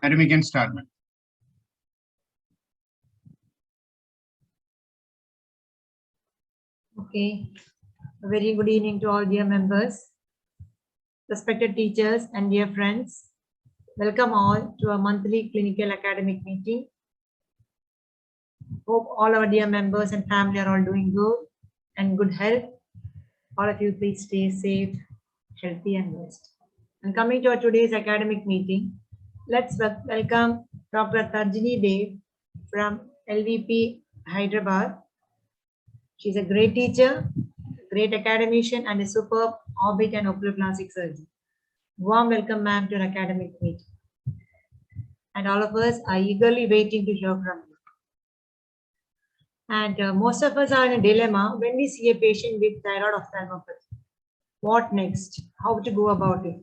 and we can start. Okay, a very good evening to all dear members, respected teachers and dear friends. Welcome all to our monthly clinical academic meeting. Hope all our dear members and family are all doing good and good health. All of you please stay safe, healthy and blessed. And coming to our today's academic meeting, let's welcome Dr. Tarjani Dave from LVP Hyderabad. She's a great teacher, great academician and a superb orbit and oculoplastic surgeon. Warm welcome, ma'am, to an academic meeting. And all of us are eagerly waiting to hear from you. And most of us are in a dilemma when we see a patient with thyroid ophthalmopathy. What next? How to go about it?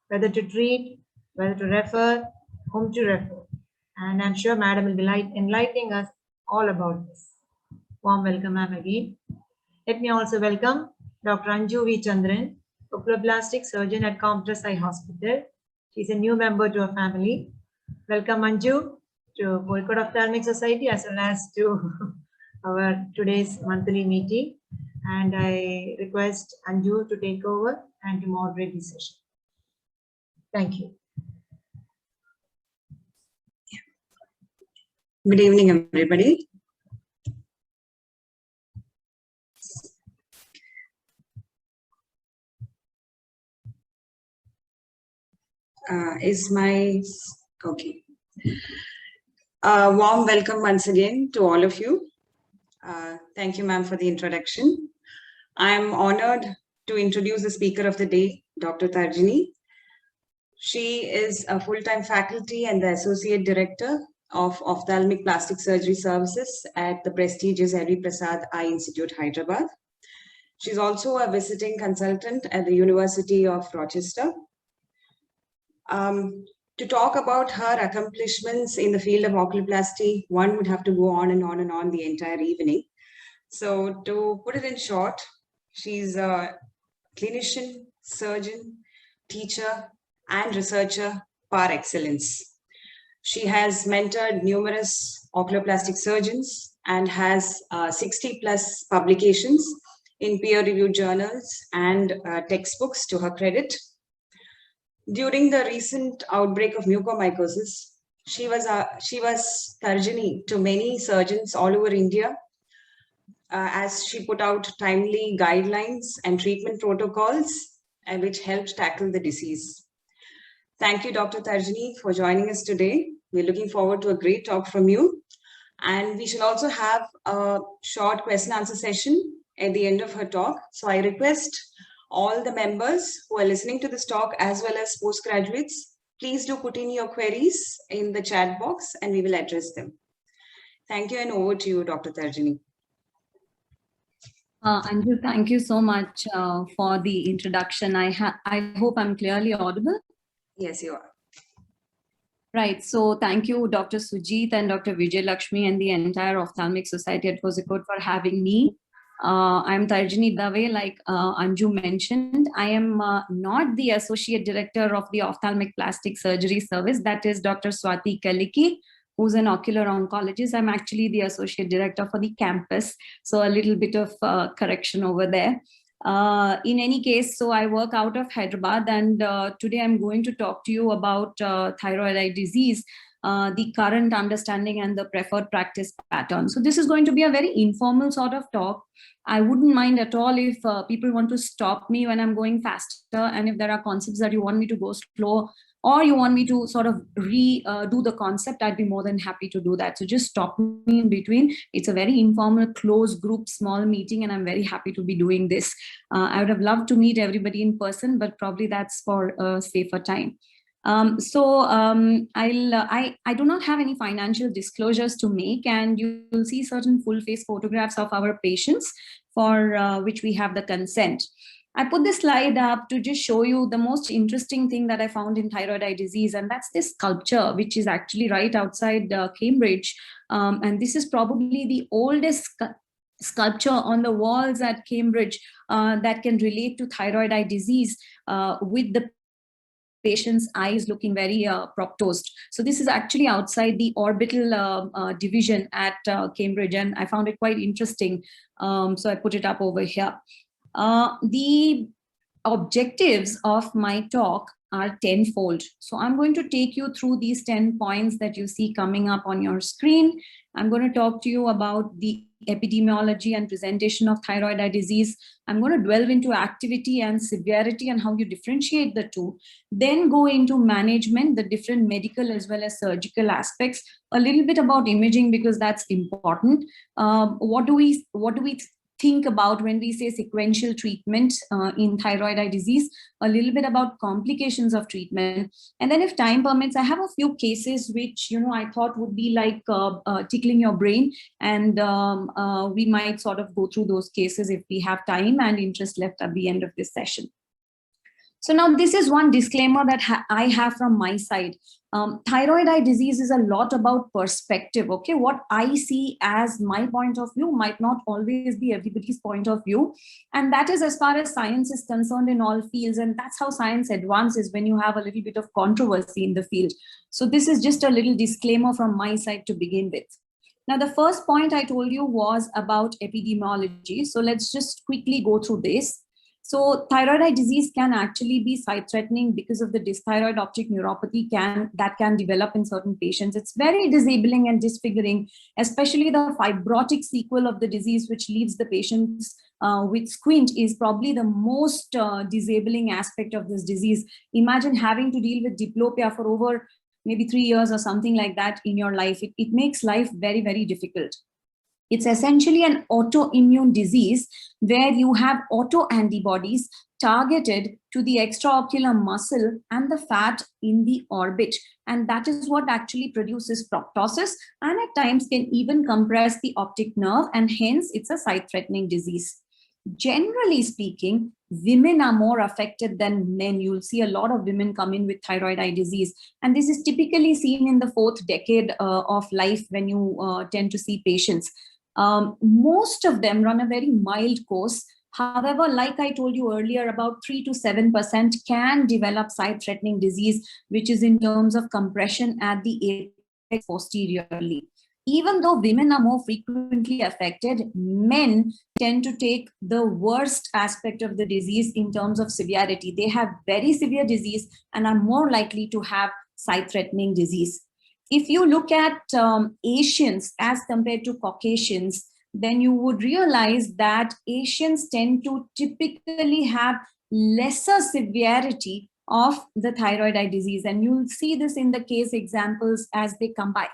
Whether to treat, whether to refer, whom to refer. And I'm sure madam will be enlightening us all about this. Warm welcome, ma'am, again. Let me also welcome Dr. Anju V. Chandran, Oculoplastic Surgeon at Comtrust Eye Hospital. She's a new member to our family. Welcome, Anju, to Boycott Ophthalmic Society as well as to our today's monthly meeting. And I request Anju to take over and to moderate this session. Thank you. Good evening, everybody. Okay. Warm welcome once again to all of you. Thank you, ma'am, for the introduction. I'm honored to introduce the speaker of the day, Dr. Tarjani. She is a full-time faculty and the Associate Director of Ophthalmic Plastic Surgery Services at the prestigious V Prasad Eye Institute, Hyderabad. She's also a visiting consultant at the University of Rochester. To talk about her accomplishments in the field of oculoplasty, one would have to go on and on and on the entire evening. So to put it in short, she's a clinician, surgeon, teacher, and researcher par excellence. She has mentored numerous oculoplastic surgeons and has 60 plus publications in peer-reviewed journals and textbooks to her credit. During the recent outbreak of mucormycosis, she was Tarjani to many surgeons all over India as she put out timely guidelines and treatment protocols which helped tackle the disease. Thank you, Dr. Tarjani, for joining us today. We're looking forward to a great talk from you. And we shall also have a short question and answer session at the end of her talk. So I request all the members who are listening to this talk as well as postgraduates, please do put in your queries in the chat box and we will address them. Thank you, and over to you, Dr. Tarjani. Anju, thank you so much for the introduction. I hope I'm clearly audible. Yes, you are. Right. So thank you, Dr. Sujit and Dr. Vijay Lakshmi and the entire Ophthalmic Society at Kozhikode for having me. I'm Tarjani Dave, like Anju mentioned. I am not the Associate Director of the Ophthalmic Plastic Surgery Service. That is Dr. Swati Kaliki, who's an ocular oncologist. I'm actually the Associate Director for the campus. So a little bit of correction over there. In any case, so I work out of Hyderabad, and today I'm going to talk to you about thyroid eye disease, the current understanding and the preferred practice pattern. So this is going to be a very informal sort of talk. I wouldn't mind at all if people want to stop me when I'm going faster, and if there are concepts that you want me to go slow, or you want me to sort of do the concept, I'd be more than happy to do that. So just stop me in between. It's a very informal, closed group, small meeting, and I'm very happy to be doing this. I would have loved to meet everybody in person, but probably that's for a safer time. I do not have any financial disclosures to make, and you will see certain full face photographs of our patients for which we have the consent. I put this slide up to just show you the most interesting thing that I found in thyroid eye disease, and that's this sculpture, which is actually right outside Cambridge. And this is probably the oldest sculpture on the walls at Cambridge that can relate to thyroid eye disease with the patient's eye is looking very proptosed. So this is actually outside the orbital division at Cambridge, and I found it quite interesting. So I put it up over here. The objectives of my talk are tenfold. So I'm going to take you through these 10 points that you see coming up on your screen. I'm going to talk to you about the epidemiology and presentation of thyroid eye disease. I'm going to delve into activity and severity and how you differentiate the two. Then go into management, the different medical as well as surgical aspects. A little bit about imaging because that's important. What do we think about when we say sequential treatment in thyroid eye disease, a little bit about complications of treatment. And then if time permits, I have a few cases which, I thought would be like tickling your brain, and we might sort of go through those cases if we have time and interest left at the end of this session. So now this is one disclaimer that I have from my side. Thyroid eye disease is a lot about perspective, okay? What I see as my point of view might not always be everybody's point of view. And that is as far as science is concerned in all fields. And that's how science advances, when you have a little bit of controversy in the field. So this is just a little disclaimer from my side to begin with. Now, the first point I told you was about epidemiology. So let's just quickly go through this. So thyroid eye disease can actually be sight-threatening because of the dysthyroid optic neuropathy that can develop in certain patients. It's very disabling and disfiguring, especially the fibrotic sequel of the disease, which leaves the patients with squint, is probably the most disabling aspect of this disease. Imagine having to deal with diplopia for over maybe 3 years or something like that in your life. It makes life very, very difficult. It's essentially an autoimmune disease where you have autoantibodies targeted to the extraocular muscle and the fat in the orbit. And that is what actually produces proptosis, and at times can even compress the optic nerve, and hence it's a sight-threatening disease. Generally speaking, women are more affected than men. You'll see a lot of women come in with thyroid eye disease. And this is typically seen in the 4th decade of life when you tend to see patients. Most of them run a very mild course. However, like I told you earlier, about 3 to 7% can develop sight-threatening disease, which is in terms of compression at the apex posteriorly. Even though women are more frequently affected, men tend to take the worst aspect of the disease in terms of severity. They have very severe disease and are more likely to have sight-threatening disease. If you look at Asians as compared to Caucasians, then you would realize that Asians tend to typically have lesser severity of the thyroid eye disease. And you'll see this in the case examples as they come by.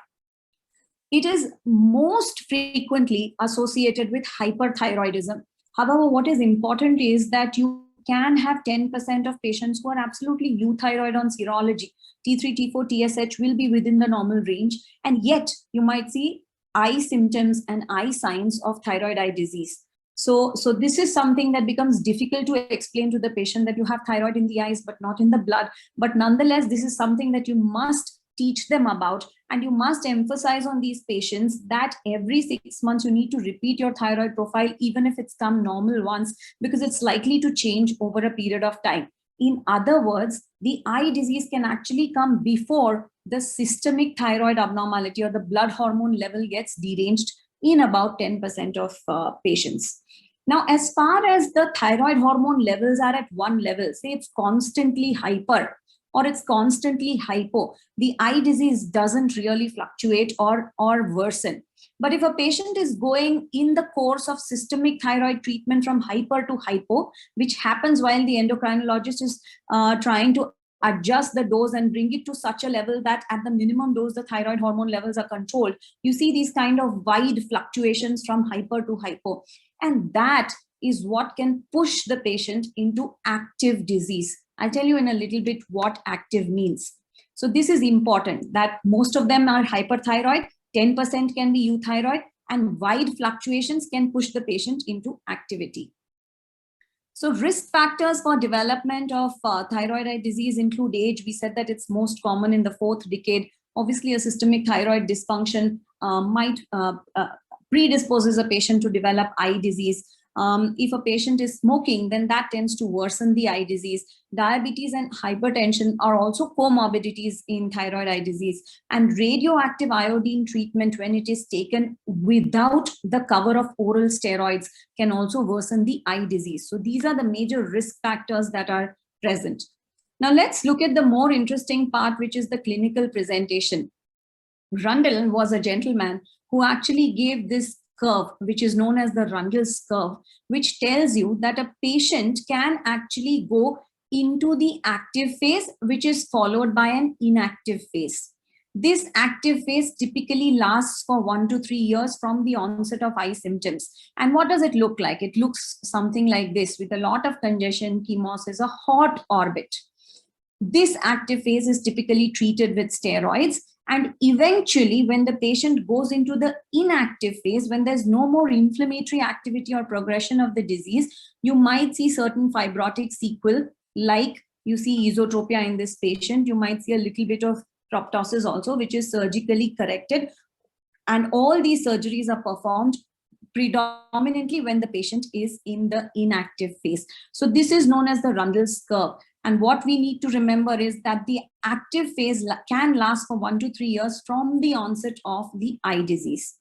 It is most frequently associated with hyperthyroidism. However, what is important is that you can have 10% of patients who are absolutely euthyroid on serology. T3, T4, TSH will be within the normal range, and yet you might see eye symptoms and eye signs of thyroid eye disease. So this is something that becomes difficult to explain to the patient, that you have thyroid in the eyes but not in the blood. But nonetheless, this is something that you must teach them about, and you must emphasize on these patients that every 6 months you need to repeat your thyroid profile, even if it's come normal once, because it's likely to change over a period of time. In other words, the eye disease can actually come before the systemic thyroid abnormality or the blood hormone level gets deranged in about 10% of patients. Now, as far as the thyroid hormone levels are at one level, say it's constantly hyper or it's constantly hypo, the eye disease doesn't really fluctuate or worsen. But if a patient is going in the course of systemic thyroid treatment from hyper to hypo, which happens while the endocrinologist is trying to adjust the dose and bring it to such a level that at the minimum dose, the thyroid hormone levels are controlled, you see these kind of wide fluctuations from hyper to hypo. And that is what can push the patient into active disease. I'll tell you in a little bit what active means. So this is important, that most of them are hyperthyroid, 10% can be euthyroid, and wide fluctuations can push the patient into activity. So risk factors for development of thyroid eye disease include age. We said that it's most common in the 4th decade. Obviously, a systemic thyroid dysfunction might predisposes a patient to develop eye disease. If a patient is smoking, then that tends to worsen the eye disease. Diabetes and hypertension are also comorbidities in thyroid eye disease. And radioactive iodine treatment, when it is taken without the cover of oral steroids, can also worsen the eye disease. So these are the major risk factors that are present. Now let's look at the more interesting part, which is the clinical presentation. Rundle was a gentleman who actually gave this curve, which is known as the Rundle's curve, which tells you that a patient can actually go into the active phase, which is followed by an inactive phase. This active phase typically lasts for 1 to 3 years from the onset of eye symptoms. And what does it look like? It looks something like this, with a lot of congestion, chemosis, a hot orbit. This active phase is typically treated with steroids. And eventually, when the patient goes into the inactive phase, when there's no more inflammatory activity or progression of the disease, you might see certain fibrotic sequelae, like you see esotropia in this patient. You might see a little bit of proptosis also, which is surgically corrected. And all these surgeries are performed predominantly when the patient is in the inactive phase. So this is known as the Rundle's curve. And what we need to remember is that the active phase can last for 1 to 3 years from the onset of the eye disease.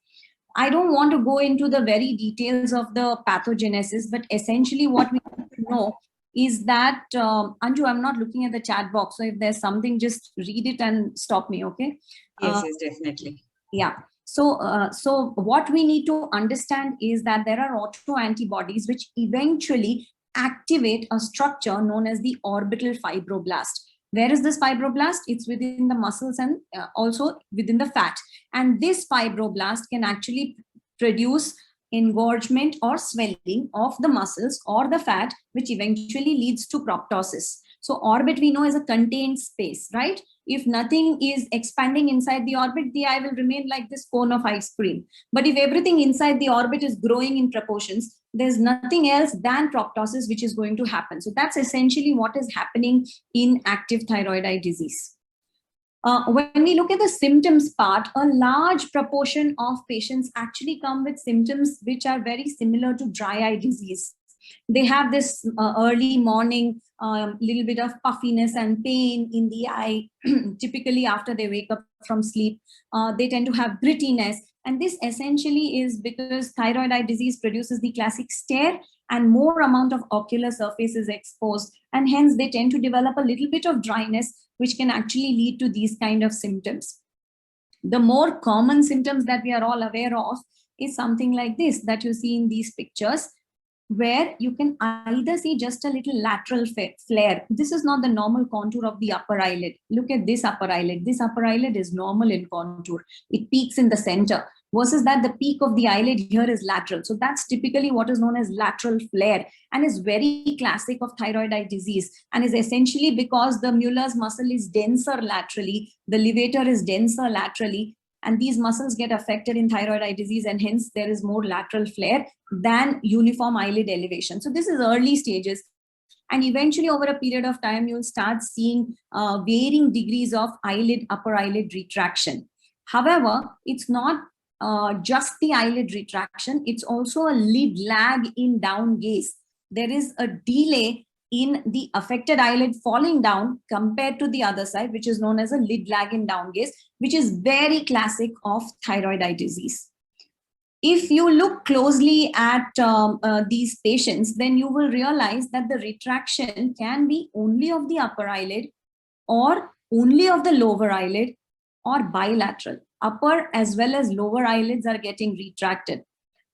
I don't want to go into the very details of the pathogenesis, but essentially what we need to know is that, Anju, I'm not looking at the chat box. So if there's something, just read it and stop me, okay? Yes, definitely. Yeah. So what we need to understand is that there are autoantibodies which eventually activate a structure known as the orbital fibroblast. Where is this fibroblast? It's within the muscles and also within the fat. And this fibroblast can actually produce engorgement or swelling of the muscles or the fat, which eventually leads to proptosis. So orbit we know is a contained space, right? If nothing is expanding inside the orbit, the eye will remain like this cone of ice cream. But if everything inside the orbit is growing in proportions, there's nothing else than proptosis which is going to happen. So that's essentially what is happening in active thyroid eye disease. When we look at the symptoms part, a large proportion of patients actually come with symptoms which are very similar to dry eye disease. They have this early morning, little bit of puffiness and pain in the eye, typically after they wake up from sleep. They tend to have grittiness. And this essentially is because thyroid eye disease produces the classic stare and more amount of ocular surface is exposed. And hence they tend to develop a little bit of dryness, which can actually lead to these kind of symptoms. The more common symptoms that we are all aware of is something like this that you see in these pictures, where you can either see just a little lateral flare. This is not the normal contour of the upper eyelid. Look at this upper eyelid. This upper eyelid is normal in contour. It peaks in the center, versus that the peak of the eyelid here is lateral. So that's typically what is known as lateral flare and is very classic of thyroid eye disease, and is essentially because the Mueller's muscle is denser laterally, the levator is denser laterally, and these muscles get affected in thyroid eye disease, and hence there is more lateral flare than uniform eyelid elevation. So this is early stages. And eventually over a period of time, you'll start seeing varying degrees of upper eyelid retraction. However, it's not just the eyelid retraction, it's also a lid lag in down gaze. There is a delay in the affected eyelid falling down compared to the other side, which is known as a lid lag in down gaze, which is very classic of thyroid eye disease. If you look closely at these patients, then you will realize that the retraction can be only of the upper eyelid or only of the lower eyelid or bilateral. Upper as well as lower eyelids are getting retracted.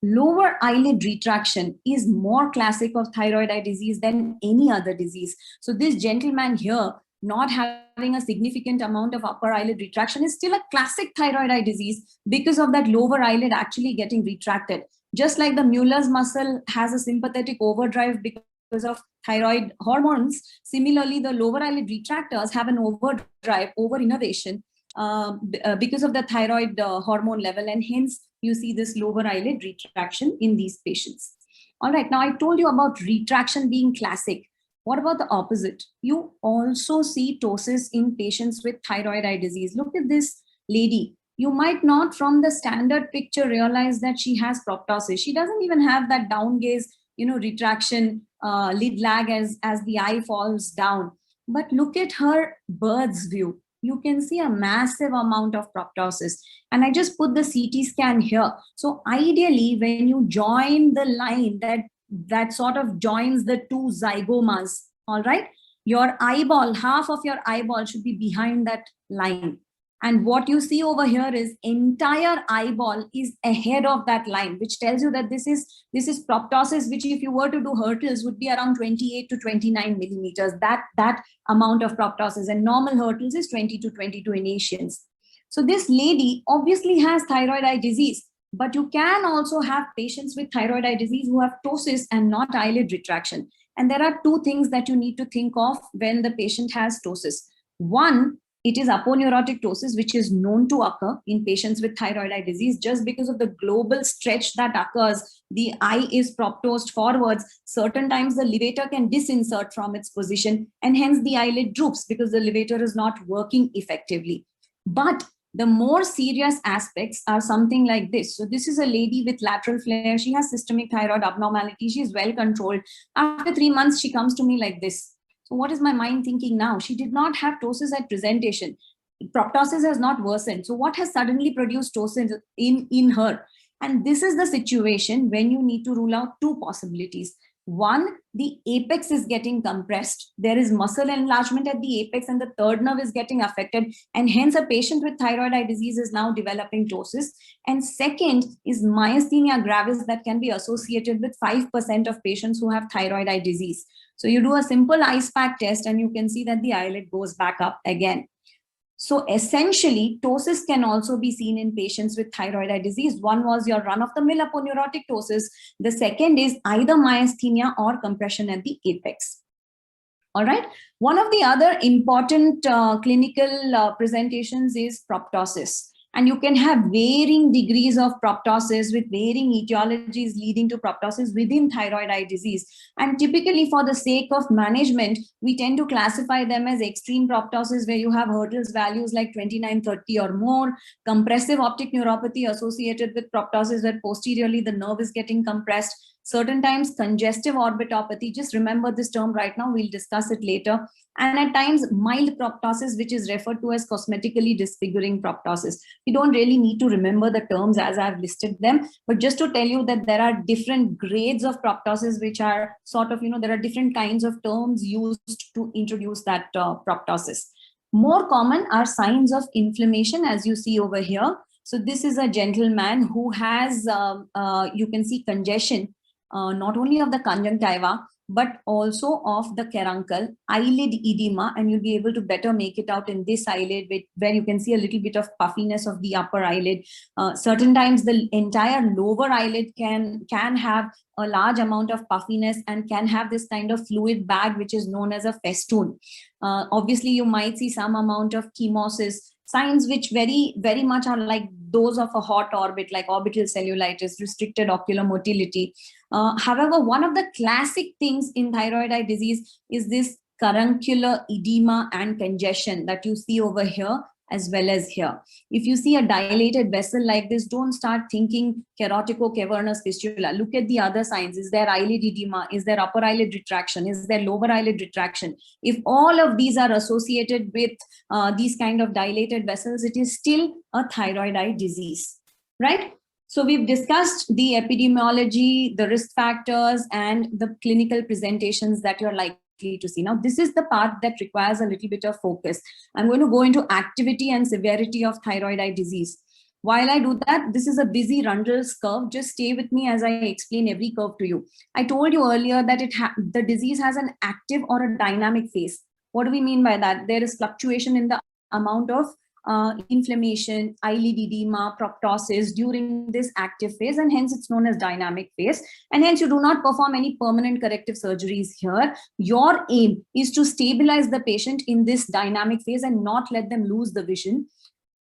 Lower eyelid retraction is more classic of thyroid eye disease than any other disease. So this gentleman here, not having a significant amount of upper eyelid retraction, is still a classic thyroid eye disease because of that lower eyelid actually getting retracted. Just like the Mueller's muscle has a sympathetic overdrive because of thyroid hormones, similarly, the lower eyelid retractors have an overdrive, over-innervation, because of the thyroid hormone level, and hence you see this lower eyelid retraction in these patients. All right, now I told you about retraction being classic. What about the opposite? You also see ptosis in patients with thyroid eye disease. Look at this lady. You might not from the standard picture realize that she has proptosis. She doesn't even have that down gaze retraction, lid lag as the eye falls down. But look at her bird's view. You can see a massive amount of proptosis. And I just put the CT scan here. So ideally, when you join the line that sort of joins the two zygomas, all right, your eyeball, half of your eyeball should be behind that line. And what you see over here is entire eyeball is ahead of that line, which tells you that this is proptosis, which if you were to do hurtles would be around 28 to 29 millimeters, that amount of proptosis, and normal hurtles is 20 to 22 in Asians. So this lady obviously has thyroid eye disease, but you can also have patients with thyroid eye disease who have ptosis and not eyelid retraction. And there are two things that you need to think of when the patient has ptosis. One, it is aponeurotic ptosis, which is known to occur in patients with thyroid eye disease just because of the global stretch that occurs. The eye is proptosed forwards. Certain times the levator can disinsert from its position, and hence the eyelid droops because the levator is not working effectively. But the more serious aspects are something like this. So this is a lady with lateral flare. She has systemic thyroid abnormality. She is well controlled. After 3 months, she comes to me like this. So what is my mind thinking now? She did not have ptosis at presentation. Proptosis has not worsened. So what has suddenly produced ptosis in her? And this is the situation when you need to rule out two possibilities. One, the apex is getting compressed. There is muscle enlargement at the apex and the third nerve is getting affected. And hence a patient with thyroid eye disease is now developing ptosis. And second is myasthenia gravis that can be associated with 5% of patients who have thyroid eye disease. So you do a simple ice pack test and you can see that the eyelid goes back up again. So essentially, ptosis can also be seen in patients with thyroid eye disease. One was your run-of-the-mill aponeurotic ptosis. The second is either myasthenia or compression at the apex. All right. One of the other important clinical presentations is proptosis. And you can have varying degrees of proptosis with varying etiologies leading to proptosis within thyroid eye disease. And typically for the sake of management, we tend to classify them as extreme proptosis where you have hurdles values like 29, 30 or more, compressive optic neuropathy associated with proptosis where posteriorly the nerve is getting compressed, certain times congestive orbitopathy, just remember this term right now, we'll discuss it later, and at times mild proptosis, which is referred to as cosmetically disfiguring proptosis. You don't really need to remember the terms as I've listed them, but just to tell you that there are different grades of proptosis, which are sort of, there are different kinds of terms used to introduce that proptosis. More common are signs of inflammation, as you see over here. So this is a gentleman who has, you can see congestion, not only of the conjunctiva, but also of the caruncle, eyelid edema, and you'll be able to better make it out in this eyelid where you can see a little bit of puffiness of the upper eyelid. Certain times the entire lower eyelid can have a large amount of puffiness and can have this kind of fluid bag, which is known as a festoon. Obviously, you might see some amount of chemosis, signs which very, very much are like those of a hot orbit, like orbital cellulitis, restricted ocular motility. However, one of the classic things in thyroid eye disease is this caruncular edema and congestion that you see over here as well as here. If you see a dilated vessel like this, don't start thinking keratico-cavernous fistula. Look at the other signs. Is there eyelid edema? Is there upper eyelid retraction? Is there lower eyelid retraction? If all of these are associated with these kind of dilated vessels, it is still a thyroid eye disease, right? So we've discussed the epidemiology, the risk factors, and the clinical presentations that you're likely to see. Now, this is the part that requires a little bit of focus. I'm going to go into activity and severity of thyroid eye disease. While I do that, this is a busy Rundle's curve. Just stay with me as I explain every curve to you. I told you earlier that the disease has an active or a dynamic phase. What do we mean by that? There is fluctuation in the amount of inflammation, eyelid edema, proptosis during this active phase, and hence it's known as dynamic phase. And hence you do not perform any permanent corrective surgeries here. Your aim is to stabilize the patient in this dynamic phase and not let them lose the vision.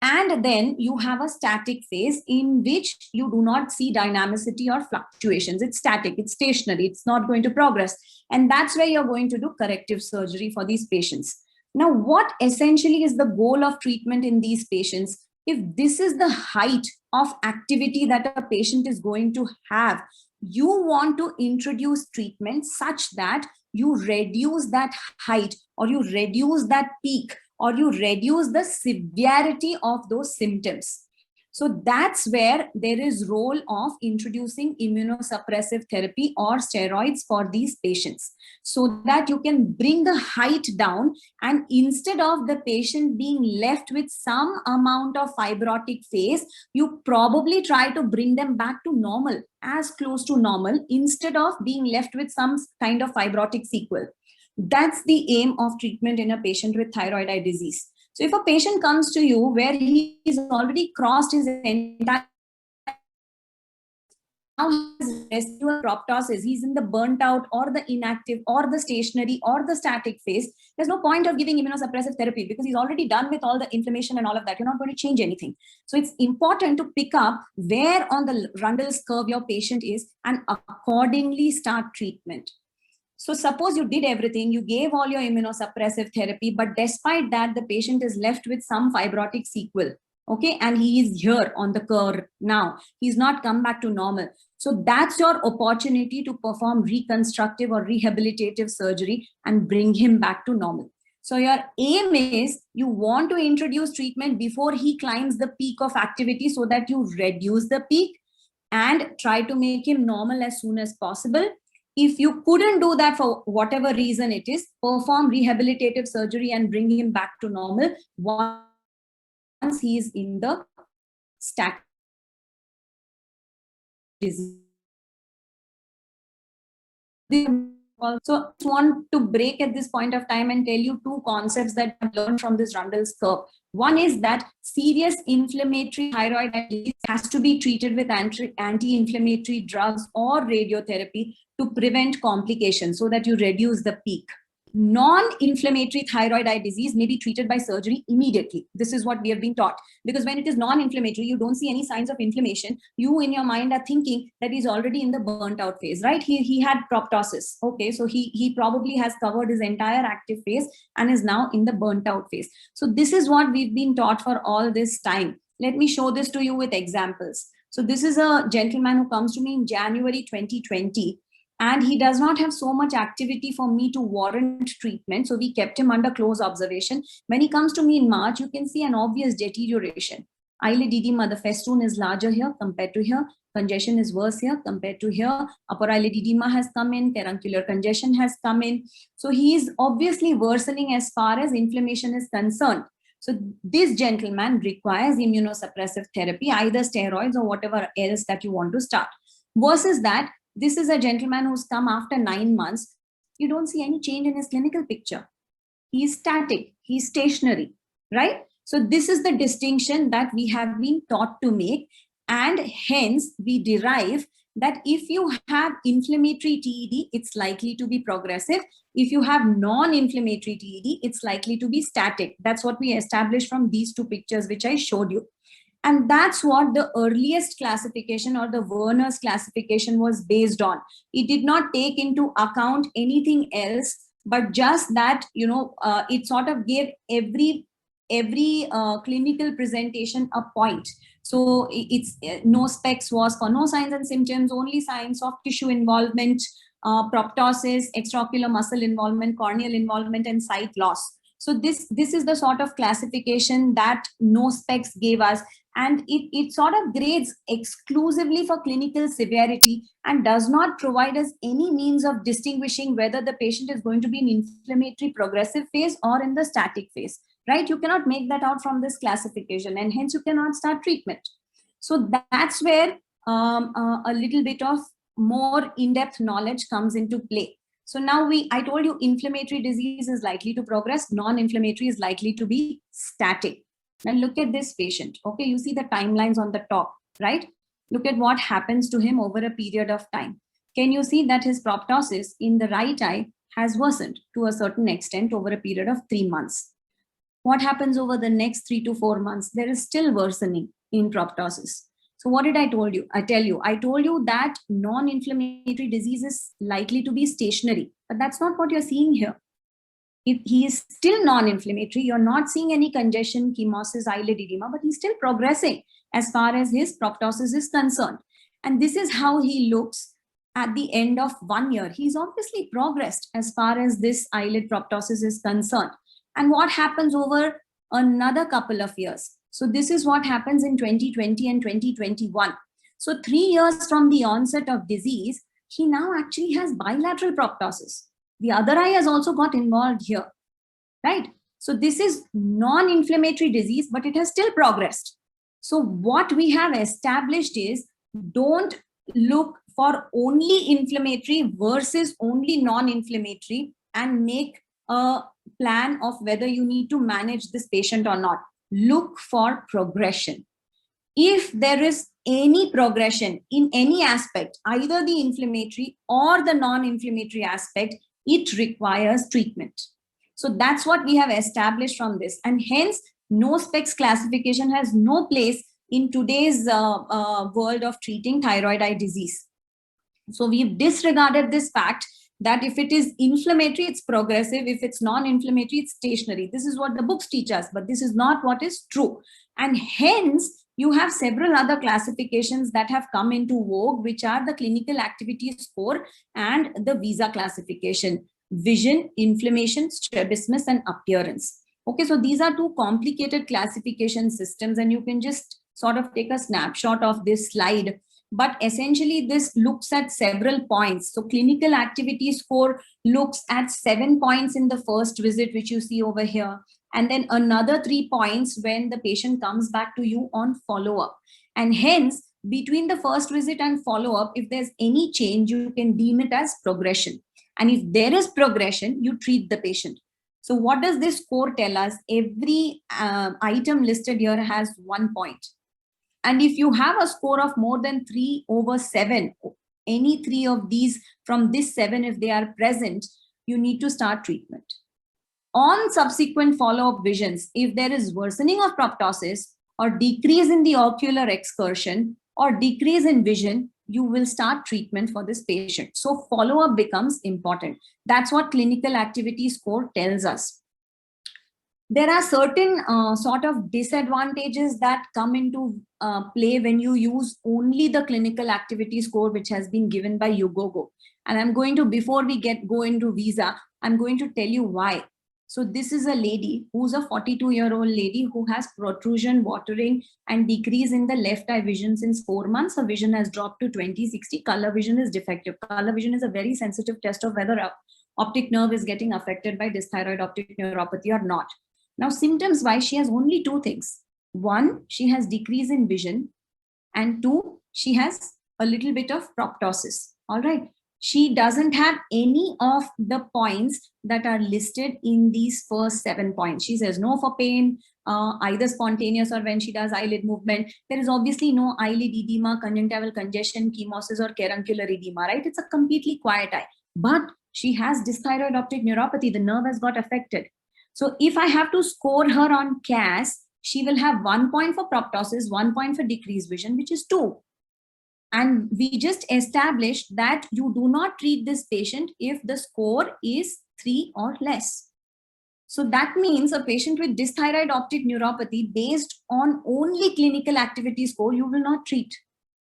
And then you have a static phase in which you do not see dynamicity or fluctuations. It's static, it's stationary, it's not going to progress. And that's where you're going to do corrective surgery for these patients. Now, what essentially is the goal of treatment in these patients? If this is the height of activity that a patient is going to have, you want to introduce treatment such that you reduce that height, or you reduce that peak, or you reduce the severity of those symptoms. So that's where there is role of introducing immunosuppressive therapy or steroids for these patients, so that you can bring the height down, and instead of the patient being left with some amount of fibrotic phase, you probably try to bring them back to normal, as close to normal, instead of being left with some kind of fibrotic sequel. That's the aim of treatment in a patient with thyroid eye disease. So if a patient comes to you where he is already crossed his entire, now his residual proptosis, he's in the burnt out or the inactive or the stationary or the static phase, there's no point of giving immunosuppressive therapy because he's already done with all the inflammation and all of that. You're not going to change anything. So it's important to pick up where on the Rundle's curve your patient is and accordingly start treatment. So suppose you did everything, you gave all your immunosuppressive therapy, but despite that, the patient is left with some fibrotic sequel. Okay, and he is here on the curve now. He's not come back to normal. So that's your opportunity to perform reconstructive or rehabilitative surgery and bring him back to normal. So your aim is you want to introduce treatment before he climbs the peak of activity so that you reduce the peak and try to make him normal as soon as possible. If you couldn't do that for whatever reason it is, perform rehabilitative surgery and bring him back to normal once he is in the static disease. Also want to break at this point of time and tell you two concepts that I've learned from this Rundle's curve. One is that serious inflammatory thyroid eye disease has to be treated with anti-inflammatory drugs or radiotherapy to prevent complications so that you reduce the peak. Non-inflammatory thyroid eye disease may be treated by surgery immediately. This is what we have been taught. Because when it is non-inflammatory, you don't see any signs of inflammation. You in your mind are thinking that he's already in the burnt out phase, right? He had proptosis. Okay, so he probably has covered his entire active phase and is now in the burnt out phase. So this is what we've been taught for all this time. Let me show this to you with examples. So this is a gentleman who comes to me in January 2020. And he does not have so much activity for me to warrant treatment. So we kept him under close observation. When he comes to me in March, you can see an obvious deterioration. Eyelid edema, the festoon is larger here compared to here. Congestion is worse here compared to here. Upper eyelid edema has come in. Caruncular congestion has come in. So he is obviously worsening as far as inflammation is concerned. So this gentleman requires immunosuppressive therapy, either steroids or whatever else that you want to start. Versus that, this is a gentleman who's come after 9 months. You don't see any change in his clinical picture. He's static, he's stationary, right? So this is the distinction that we have been taught to make. And hence we derive that if you have inflammatory TED, it's likely to be progressive. If you have non-inflammatory TED, it's likely to be static. That's what we established from these two pictures, which I showed you. And that's what the earliest classification or the Werner's classification was based on. It did not take into account anything else, but just that, it sort of gave every clinical presentation a point. So it's no specs was for no signs and symptoms, only signs of tissue involvement, proptosis, extraocular muscle involvement, corneal involvement, and sight loss. So this is the sort of classification that no specs gave us. And it sort of grades exclusively for clinical severity and does not provide us any means of distinguishing whether the patient is going to be in inflammatory progressive phase or in the static phase, right? You cannot make that out from this classification, and hence you cannot start treatment. So that's where a little bit of more in-depth knowledge comes into play. So now I told you inflammatory disease is likely to progress, non-inflammatory is likely to be static. Now look at this patient. Okay, you see the timelines on the top, right? Look at what happens to him over a period of time. Can you see that his proptosis in the right eye has worsened to a certain extent over a period of 3 months? What happens over the next 3 to 4 months? There is still worsening in proptosis. So what did I tell you? I told you that non-inflammatory disease is likely to be stationary, but that's not what you're seeing here. If he is still non-inflammatory, you're not seeing any congestion, chemosis, eyelid edema, but he's still progressing as far as his proptosis is concerned. And this is how he looks at the end of 1 year, he's obviously progressed as far as this eyelid proptosis is concerned. And what happens over another couple of years? So this is what happens in 2020 and 2021. So 3 years from the onset of disease, he now actually has bilateral proptosis. The other eye has also got involved here, right? So this is non-inflammatory disease, but it has still progressed. So what we have established is, don't look for only inflammatory versus only non-inflammatory and make a plan of whether you need to manage this patient or not. Look for progression. If there is any progression in any aspect, either the inflammatory or the non-inflammatory aspect, it requires treatment. So that's what we have established from this. And hence, no specs classification has no place in today's world of treating thyroid eye disease. So we've disregarded this fact that if it is inflammatory, it's progressive. If it's non-inflammatory, it's stationary. This is what the books teach us, but this is not what is true. And hence, you have several other classifications that have come into vogue, which are the clinical activity score and the VISA classification: vision, inflammation, strabismus, and appearance. Okay, so these are two complicated classification systems, and you can just sort of take a snapshot of this slide. But essentially, this looks at several points. So clinical activity score looks at 7 points in the first visit, which you see over here. And then another 3 points when the patient comes back to you on follow-up. And hence, between the first visit and follow-up, if there's any change, you can deem it as progression. And if there is progression, you treat the patient. So what does this score tell us? Every item listed here has 1 point. And if you have a score of more than 3/7, any 3 of these from this 7, if they are present, you need to start treatment. On subsequent follow-up visions, if there is worsening of proptosis or decrease in the ocular excursion or decrease in vision, you will start treatment for this patient. So follow-up becomes important. That's what clinical activity score tells us. There are certain sort of disadvantages that come into play when you use only the clinical activity score, which has been given by Ugogo. And I'm going to, before we go into visa, I'm going to tell you why. So this is a lady who's a 42-year-old lady who has protrusion, watering, and decrease in the left eye vision since 4 months. Her vision has dropped to 20/60. Color vision is defective. Color vision is a very sensitive test of whether optic nerve is getting affected by dysthyroid optic neuropathy or not. Now, symptoms-wise, she has only 2 things. 1, she has decrease in vision. And 2, she has a little bit of proptosis. All right. She doesn't have any of the points that are listed in these first 7 points. She says no for pain, either spontaneous or when she does eyelid movement. There is obviously no eyelid edema, conjunctival congestion, chemosis, or caruncular edema, right? It's a completely quiet eye. But she has dysthyroid optic neuropathy. The nerve has got affected. So if I have to score her on KOS, she will have 1 point for proptosis, 1 point for decreased vision, which is 2. And we just established that you do not treat this patient if the score is 3 or less. So that means a patient with dysthyroid optic neuropathy based on only clinical activity score, you will not treat,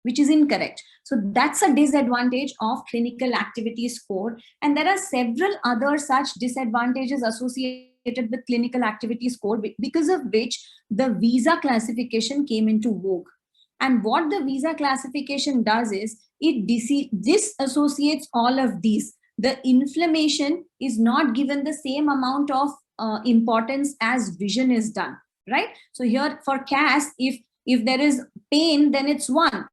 which is incorrect. So that's a disadvantage of clinical activity score. And there are several other such disadvantages associated with clinical activity score, because of which the visa classification came into vogue. And what the visa classification does is it disassociates all of these. The inflammation is not given the same amount of importance as vision is done, right? So here for KOS, if there is pain, then it's 1.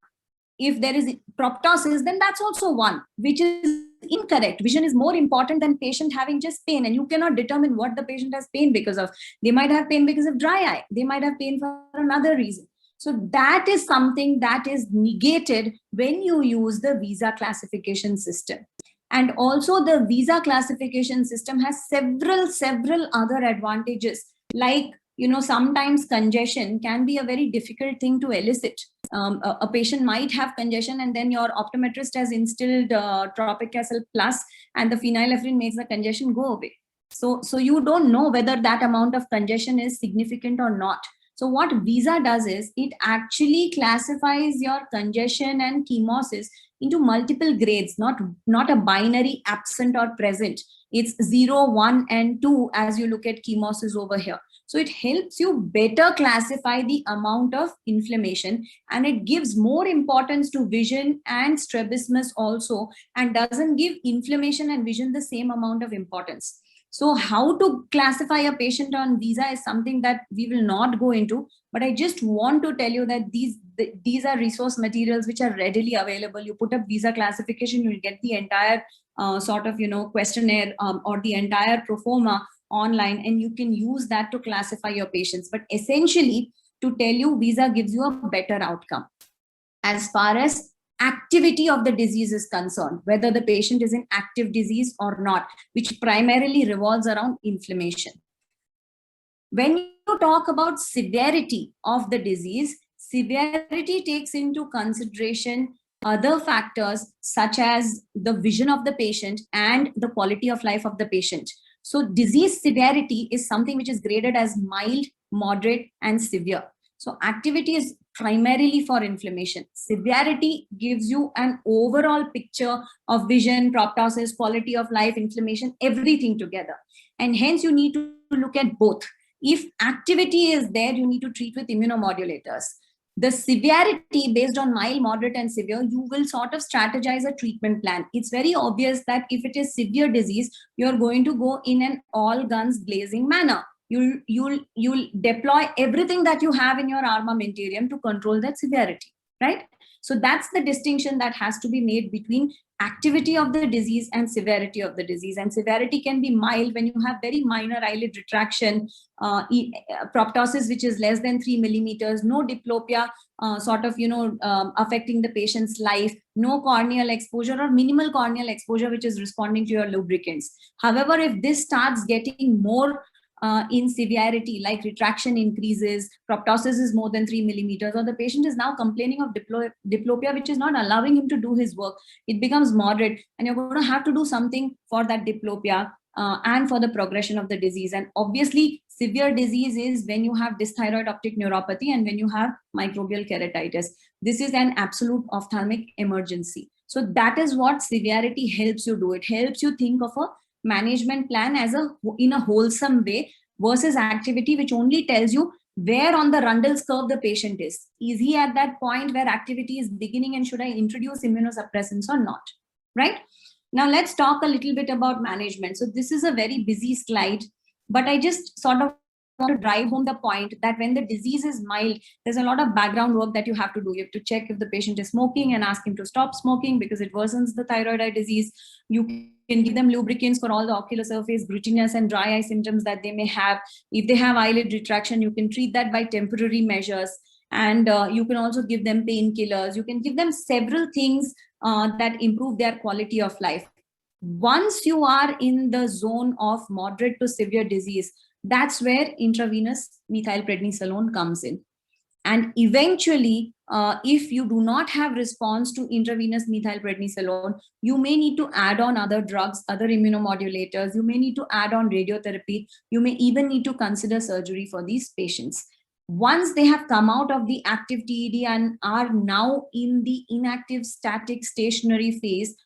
If there is proptosis, then that's also 1, which is incorrect. Vision is more important than patient having just pain, and you cannot determine what the patient has pain because of. They might have pain because of dry eye. They might have pain for another reason. So that is something that is negated when you use the visa classification system. And also the visa classification system has several other advantages, like, sometimes congestion can be a very difficult thing to elicit. A patient might have congestion, and then your optometrist has instilled Tropic Acid Plus, and the phenylephrine makes the congestion go away. So you don't know whether that amount of congestion is significant or not. So what visa does is it actually classifies your congestion and chemosis into multiple grades, not a binary absent or present. It's 0, 1, and 2 as you look at chemosis over here. So it helps you better classify the amount of inflammation, and it gives more importance to vision and strabismus also, and doesn't give inflammation and vision the same amount of importance. So how to classify a patient on visa is something that we will not go into, but I just want to tell you that these are resource materials which are readily available. You put up visa classification, you'll get the entire questionnaire or the entire pro forma online, and you can use that to classify your patients. But essentially, to tell you, visa gives you a better outcome as far as activity of the disease is concerned, whether the patient is in active disease or not, which primarily revolves around inflammation. When you talk about severity of the disease, severity takes into consideration other factors such as the vision of the patient and the quality of life of the patient. So disease severity is something which is graded as mild, moderate, and severe. So activity is primarily for inflammation. Severity gives you an overall picture of vision, proptosis, quality of life, inflammation, everything together. And hence you need to look at both. If activity is there, you need to treat with immunomodulators. The severity based on mild, moderate, and severe, you will sort of strategize a treatment plan. It's very obvious that if it is severe disease, you're going to go in an all guns blazing manner. You'll deploy everything that you have in your armamentarium to control that severity, right? So that's the distinction that has to be made between activity of the disease and severity of the disease. And severity can be mild when you have very minor eyelid retraction, proptosis which is less than 3 millimeters, no diplopia affecting the patient's life, no corneal exposure or minimal corneal exposure which is responding to your lubricants. However, if this starts getting more in severity, like retraction increases, proptosis is more than 3 millimeters, or the patient is now complaining of diplopia, which is not allowing him to do his work, it becomes moderate, and you're going to have to do something for that diplopia and for the progression of the disease. And obviously, severe disease is when you have dysthyroid optic neuropathy and when you have microbial keratitis. This is an absolute ophthalmic emergency. So that is what severity helps you do. It helps you think of a management plan in a wholesome way versus activity, which only tells you where on the Rundle's curve the patient is. Is he at that point where activity is beginning, and should I introduce immunosuppressants or not, right? Now let's talk a little bit about management. So this is a very busy slide, but I just sort of want to drive home the point that when the disease is mild, there's a lot of background work that you have to do. You have to check if the patient is smoking and ask him to stop smoking because it worsens the thyroid eye disease. You can give them lubricants for all the ocular surface grittiness and dry eye symptoms that they may have. If they have eyelid retraction, you can treat that by temporary measures. And you can also give them painkillers. You can give them several things that improve their quality of life. Once you are in the zone of moderate to severe disease, that's where intravenous methylprednisolone comes in. And eventually, if you do not have response to intravenous methylprednisolone, you may need to add on other drugs, other immunomodulators. You may need to add on radiotherapy. You may even need to consider surgery for these patients. Once they have come out of the active TED and are now in the inactive static stationary phase,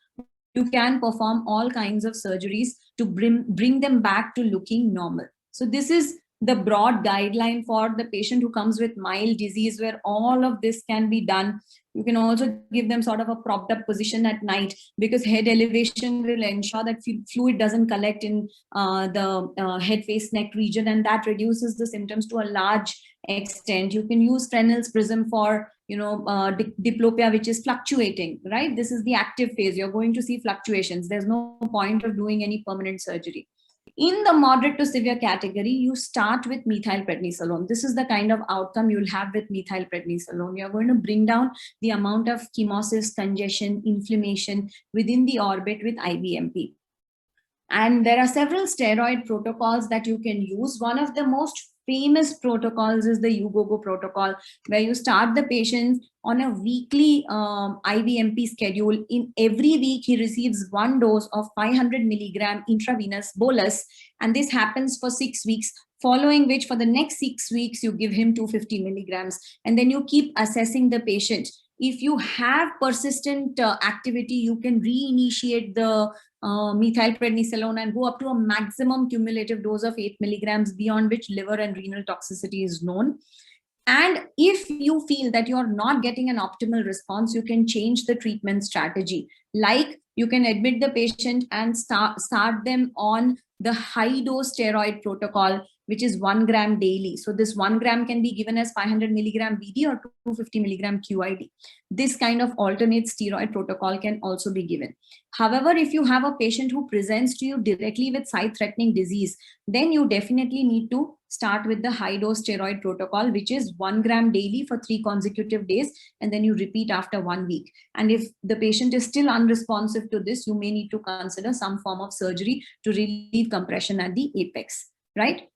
you can perform all kinds of surgeries to bring them back to looking normal. So this is the broad guideline for the patient who comes with mild disease, where all of this can be done. You can also give them sort of a propped up position at night, because head elevation will ensure that fluid doesn't collect in the head, face, neck region, and that reduces the symptoms to a large extent. You can use Fresnel's prism for diplopia, which is fluctuating, right? This is the active phase. You're going to see fluctuations. There's no point of doing any permanent surgery. In the moderate to severe category, you start with methylprednisolone. This is the kind of outcome you'll have with methylprednisolone. You're going to bring down the amount of chemosis, congestion, inflammation within the orbit with IVMP. And there are several steroid protocols that you can use. One of the most famous protocols is the UGOGO protocol, where you start the patient on a weekly IVMP schedule. In every week, he receives 1 dose of 500 milligram intravenous bolus, and this happens for 6 weeks, following which for the next 6 weeks, you give him 250 milligrams, and then you keep assessing the patient. If you have persistent activity, you can reinitiate the methylprednisolone and go up to a maximum cumulative dose of 8 milligrams, beyond which liver and renal toxicity is known. And if you feel that you're not getting an optimal response, you can change the treatment strategy. Like, you can admit the patient and start them on the high dose steroid protocol, which is 1 gram daily. So this 1 gram can be given as 500 milligram BD or 250 milligram QID. This kind of alternate steroid protocol can also be given. However, if you have a patient who presents to you directly with sight-threatening disease, then you definitely need to start with the high dose steroid protocol, which is 1 gram daily for 3 consecutive days, and then you repeat after 1 week. And if the patient is still unresponsive to this, you may need to consider some form of surgery to relieve compression at the apex, right?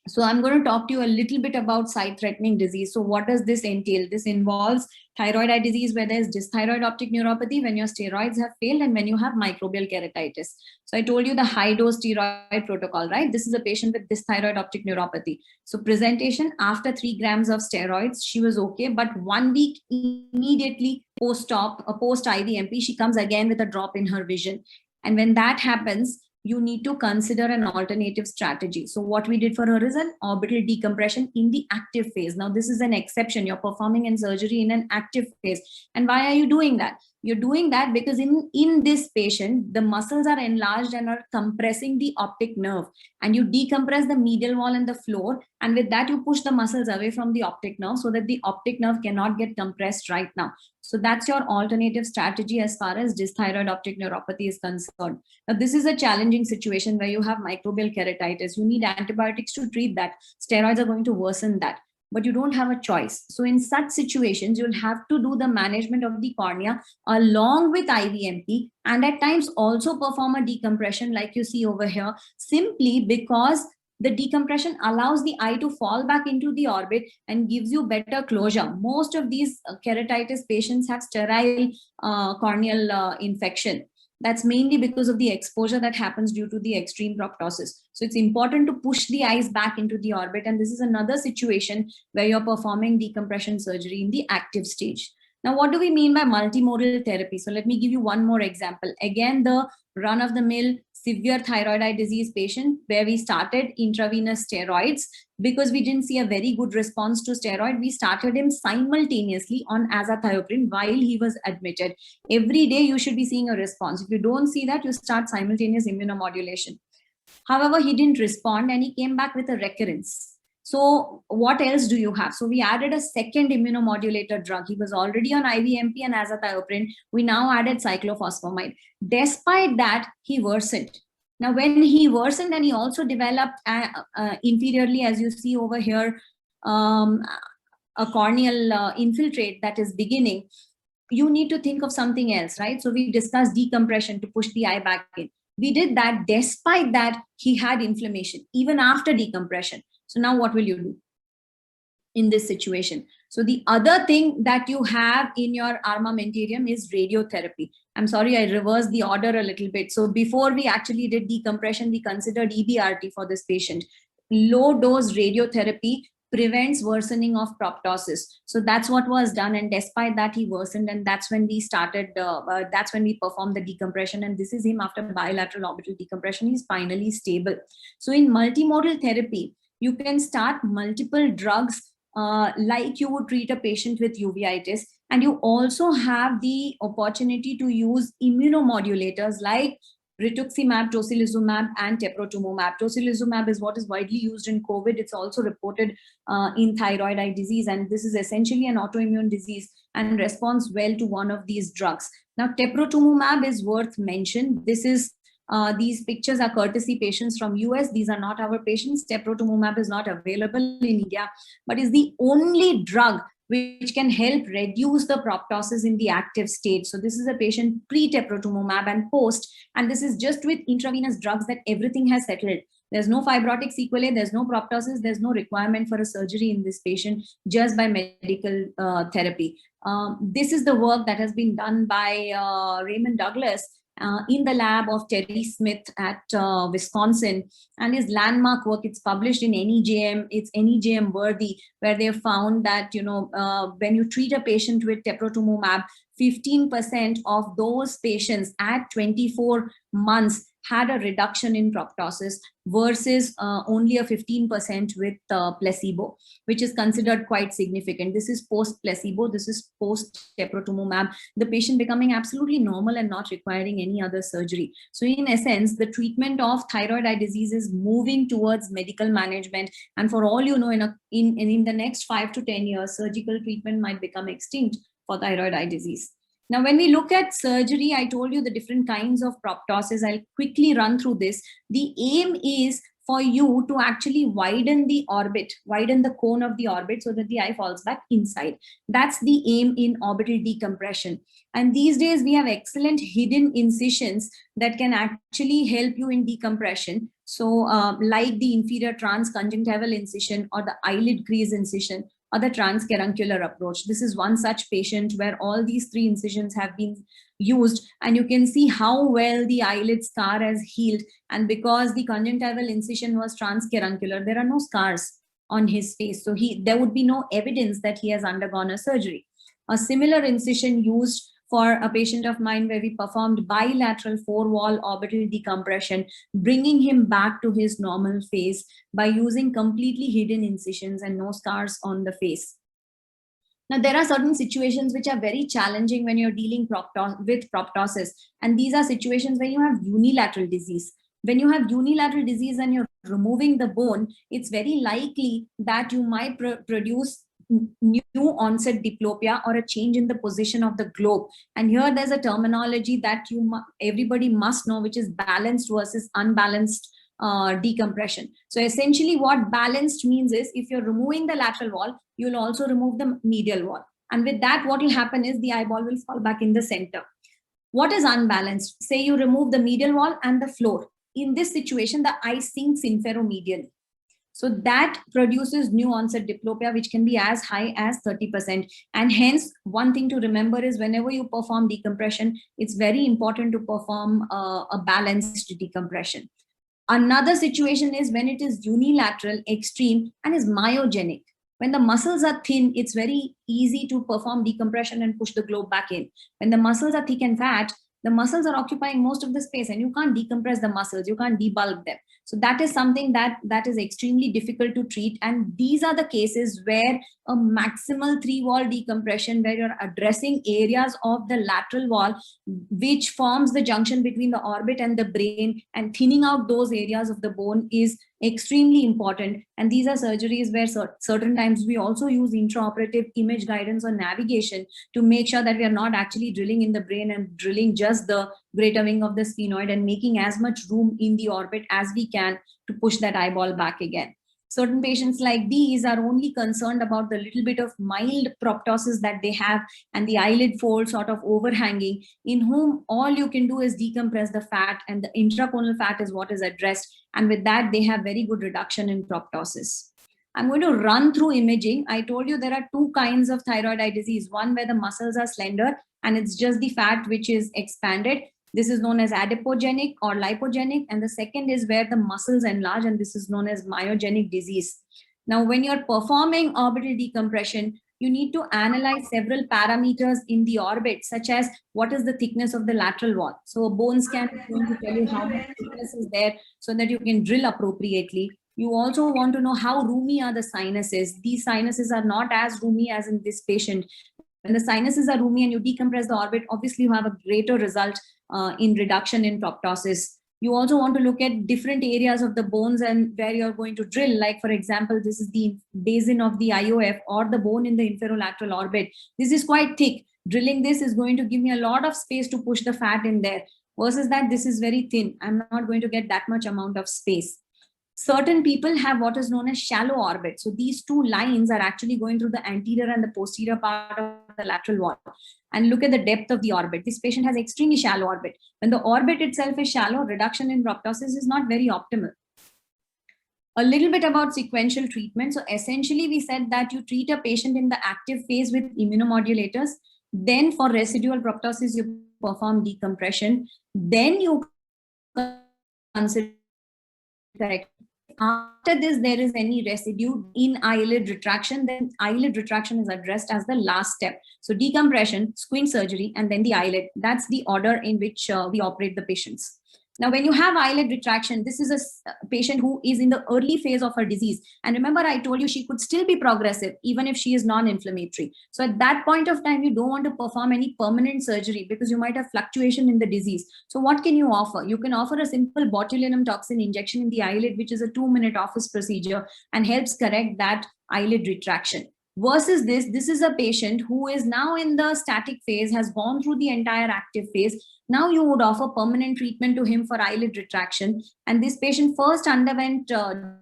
So I'm going to talk to you a little bit about sight-threatening disease. So what does this entail? This involves thyroid eye disease where there's dysthyroid optic neuropathy, when your steroids have failed, and when you have microbial keratitis. So I told you the high-dose steroid protocol, right? This is a patient with dysthyroid optic neuropathy. So presentation after 3 grams of steroids, she was okay, but 1 week immediately post-op, post-IVMP, she comes again with a drop in her vision. And when that happens, you need to consider an alternative strategy. So what we did for her is an orbital decompression in the active phase. Now, this is an exception. You're performing in surgery in an active phase. And why are you doing that? You're doing that because in this patient, the muscles are enlarged and are compressing the optic nerve. And you decompress the medial wall and the floor. And with that, you push the muscles away from the optic nerve so that the optic nerve cannot get compressed right now. So that's your alternative strategy as far as dysthyroid optic neuropathy is concerned. Now, this is a challenging situation where you have microbial keratitis. You need antibiotics to treat that. Steroids are going to worsen that, but you don't have a choice. So in such situations, you'll have to do the management of the cornea along with IVMP, and at times also perform a decompression like you see over here, simply because the decompression allows the eye to fall back into the orbit and gives you better closure. Most of these keratitis patients have sterile corneal infection. That's mainly because of the exposure that happens due to the extreme proptosis. So it's important to push the eyes back into the orbit. And this is another situation where you're performing decompression surgery in the active stage. Now, what do we mean by multimodal therapy? So let me give you one more example. Again, the run-of-the-mill severe thyroid eye disease patient where we started intravenous steroids. Because we didn't see a very good response to steroid, we started him simultaneously on azathioprine while he was admitted. Every day you should be seeing a response. If you don't see that, you start simultaneous immunomodulation. However, he didn't respond and he came back with a recurrence. So what else do you have? So we added a second immunomodulator drug. He was already on IVMP and azathioprine. We now added cyclophosphamide. Despite that, he worsened. Now, when he worsened and he also developed inferiorly, as you see over here, a corneal infiltrate that is beginning, you need to think of something else, right? So we discussed decompression to push the eye back in. We did that. Despite that, he had inflammation even after decompression. So now what will you do in this situation? So the other thing that you have in your armamentarium is radiotherapy. I'm sorry, I reversed the order a little bit. So before we actually did decompression, we considered EBRT for this patient. Low dose radiotherapy prevents worsening of proptosis. So that's what was done. And despite that, he worsened. And that's when we started, that's when we performed the decompression. And this is him after bilateral orbital decompression. He's finally stable. So in multimodal therapy, you can start multiple drugs like you would treat a patient with uveitis. And you also have the opportunity to use immunomodulators like rituximab, tocilizumab, and teprotumumab. Tocilizumab is what is widely used in COVID. It's also reported in thyroid eye disease. And this is essentially an autoimmune disease and responds well to one of these drugs. Now, teprotumumab is worth mention. This is these pictures are courtesy patients from US. These are not our patients. Teprotumumab is not available in India, but is the only drug which can help reduce the proptosis in the active state. So this is a patient pre-teprotumumab and post, and this is just with intravenous drugs that everything has settled. There's no fibrotic sequelae, there's no proptosis, there's no requirement for a surgery in this patient just by medical therapy. This is the work that has been done by Raymond Douglas. in the lab of Terry Smith at Wisconsin, and his landmark work, it's published in NEJM, it's NEJM worthy, where they found that, when you treat a patient with teprotumumab, 15% of those patients at 24 months had a reduction in proptosis versus only a 15% with placebo, which is considered quite significant. This is post-placebo, this is post-teprotumumab, the patient becoming absolutely normal and not requiring any other surgery. So in essence, the treatment of thyroid eye disease is moving towards medical management. And for all you know, in the next 5 to 10 years, surgical treatment might become extinct for thyroid eye disease. Now, when we look at surgery, I told you the different kinds of proptosis. I'll quickly run through this. The aim is for you to actually widen the orbit, widen the cone of the orbit so that the eye falls back inside. That's the aim in orbital decompression. And these days we have excellent hidden incisions that can actually help you in decompression. So like the inferior transconjunctival incision or the eyelid crease incision, or the transcaruncular approach. This is one such patient where all these 3 incisions have been used, and you can see how well the eyelid scar has healed. And because the conjunctival incision was transcaruncular, there are no scars on his face. So there would be no evidence that he has undergone a surgery. A similar incision used for a patient of mine where we performed bilateral 4-wall orbital decompression, bringing him back to his normal face by using completely hidden incisions and no scars on the face. Now, there are certain situations which are very challenging when you're dealing with proptosis. And these are situations where you have unilateral disease. When you have unilateral disease and you're removing the bone, it's very likely that you might produce new onset diplopia or a change in the position of the globe. And here there's a terminology that everybody must know, which is balanced versus unbalanced decompression. So essentially what balanced means is if you're removing the lateral wall, you'll also remove the medial wall. And with that, what will happen is the eyeball will fall back in the center. What is unbalanced? Say you remove the medial wall and the floor. In this situation, the eye sinks inferomedially. So that produces new onset diplopia, which can be as high as 30%. And hence, one thing to remember is whenever you perform decompression, it's very important to perform a balanced decompression. Another situation is when it is unilateral, extreme, and is myogenic. When the muscles are thin, it's very easy to perform decompression and push the globe back in. When the muscles are thick and fat, the muscles are occupying most of the space and you can't decompress the muscles, you can't debulk them. So that is something that is extremely difficult to treat. And these are the cases where a maximal 3-wall decompression, where you're addressing areas of the lateral wall, which forms the junction between the orbit and the brain, and thinning out those areas of the bone is extremely important. And these are surgeries where certain times we also use intraoperative image guidance or navigation to make sure that we are not actually drilling in the brain and drilling just the greater wing of the sphenoid and making as much room in the orbit as we can to push that eyeball back again. Certain patients like these are only concerned about the little bit of mild proptosis that they have and the eyelid fold sort of overhanging, in whom all you can do is decompress the fat, and the intraconal fat is what is addressed. And with that, they have very good reduction in proptosis. I'm going to run through imaging. I told you there are 2 kinds of thyroid eye disease. One where the muscles are slender and it's just the fat which is expanded. This is known as adipogenic or lipogenic. And the second is where the muscles enlarge, and this is known as myogenic disease. Now, when you're performing orbital decompression, you need to analyze several parameters in the orbit, such as what is the thickness of the lateral wall. So a bone scan is going to tell you how much thickness is there so that you can drill appropriately. You also want to know how roomy are the sinuses. These sinuses are not as roomy as in this patient. When the sinuses are roomy and you decompress the orbit, obviously you have a greater result in reduction in proptosis. You also want to look at different areas of the bones and where you're going to drill. Like, for example, this is the basin of the IOF or the bone in the inferolateral orbit. This is quite thick. Drilling this is going to give me a lot of space to push the fat in there, versus that this is very thin. I'm not going to get that much amount of space. Certain people have what is known as shallow orbit. So these 2 lines are actually going through the anterior and the posterior part of the lateral wall. And look at the depth of the orbit. This patient has extremely shallow orbit. When the orbit itself is shallow, reduction in proptosis is not very optimal. A little bit about sequential treatment. So essentially we said that you treat a patient in the active phase with immunomodulators. Then for residual proptosis, you perform decompression, then you consider correct. After this, there is any residue in eyelid retraction, then eyelid retraction is addressed as the last step. So decompression, squint surgery, and then the eyelid. That's the order in which we operate the patients. Now, when you have eyelid retraction, this is a patient who is in the early phase of her disease. And remember, I told you she could still be progressive, even if she is non-inflammatory. So at that point of time, you don't want to perform any permanent surgery because you might have fluctuation in the disease. So what can you offer? You can offer a simple botulinum toxin injection in the eyelid, which is a 2-minute office procedure and helps correct that eyelid retraction. Versus this is a patient who is now in the static phase, has gone through the entire active phase. Now you would offer permanent treatment to him for eyelid retraction. And this patient first underwent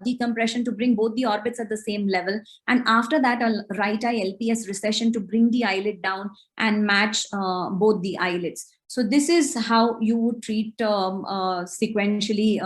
decompression to bring both the orbits at the same level. And after that, a right eye LPS recession to bring the eyelid down and match both the eyelids. So this is how you would treat sequentially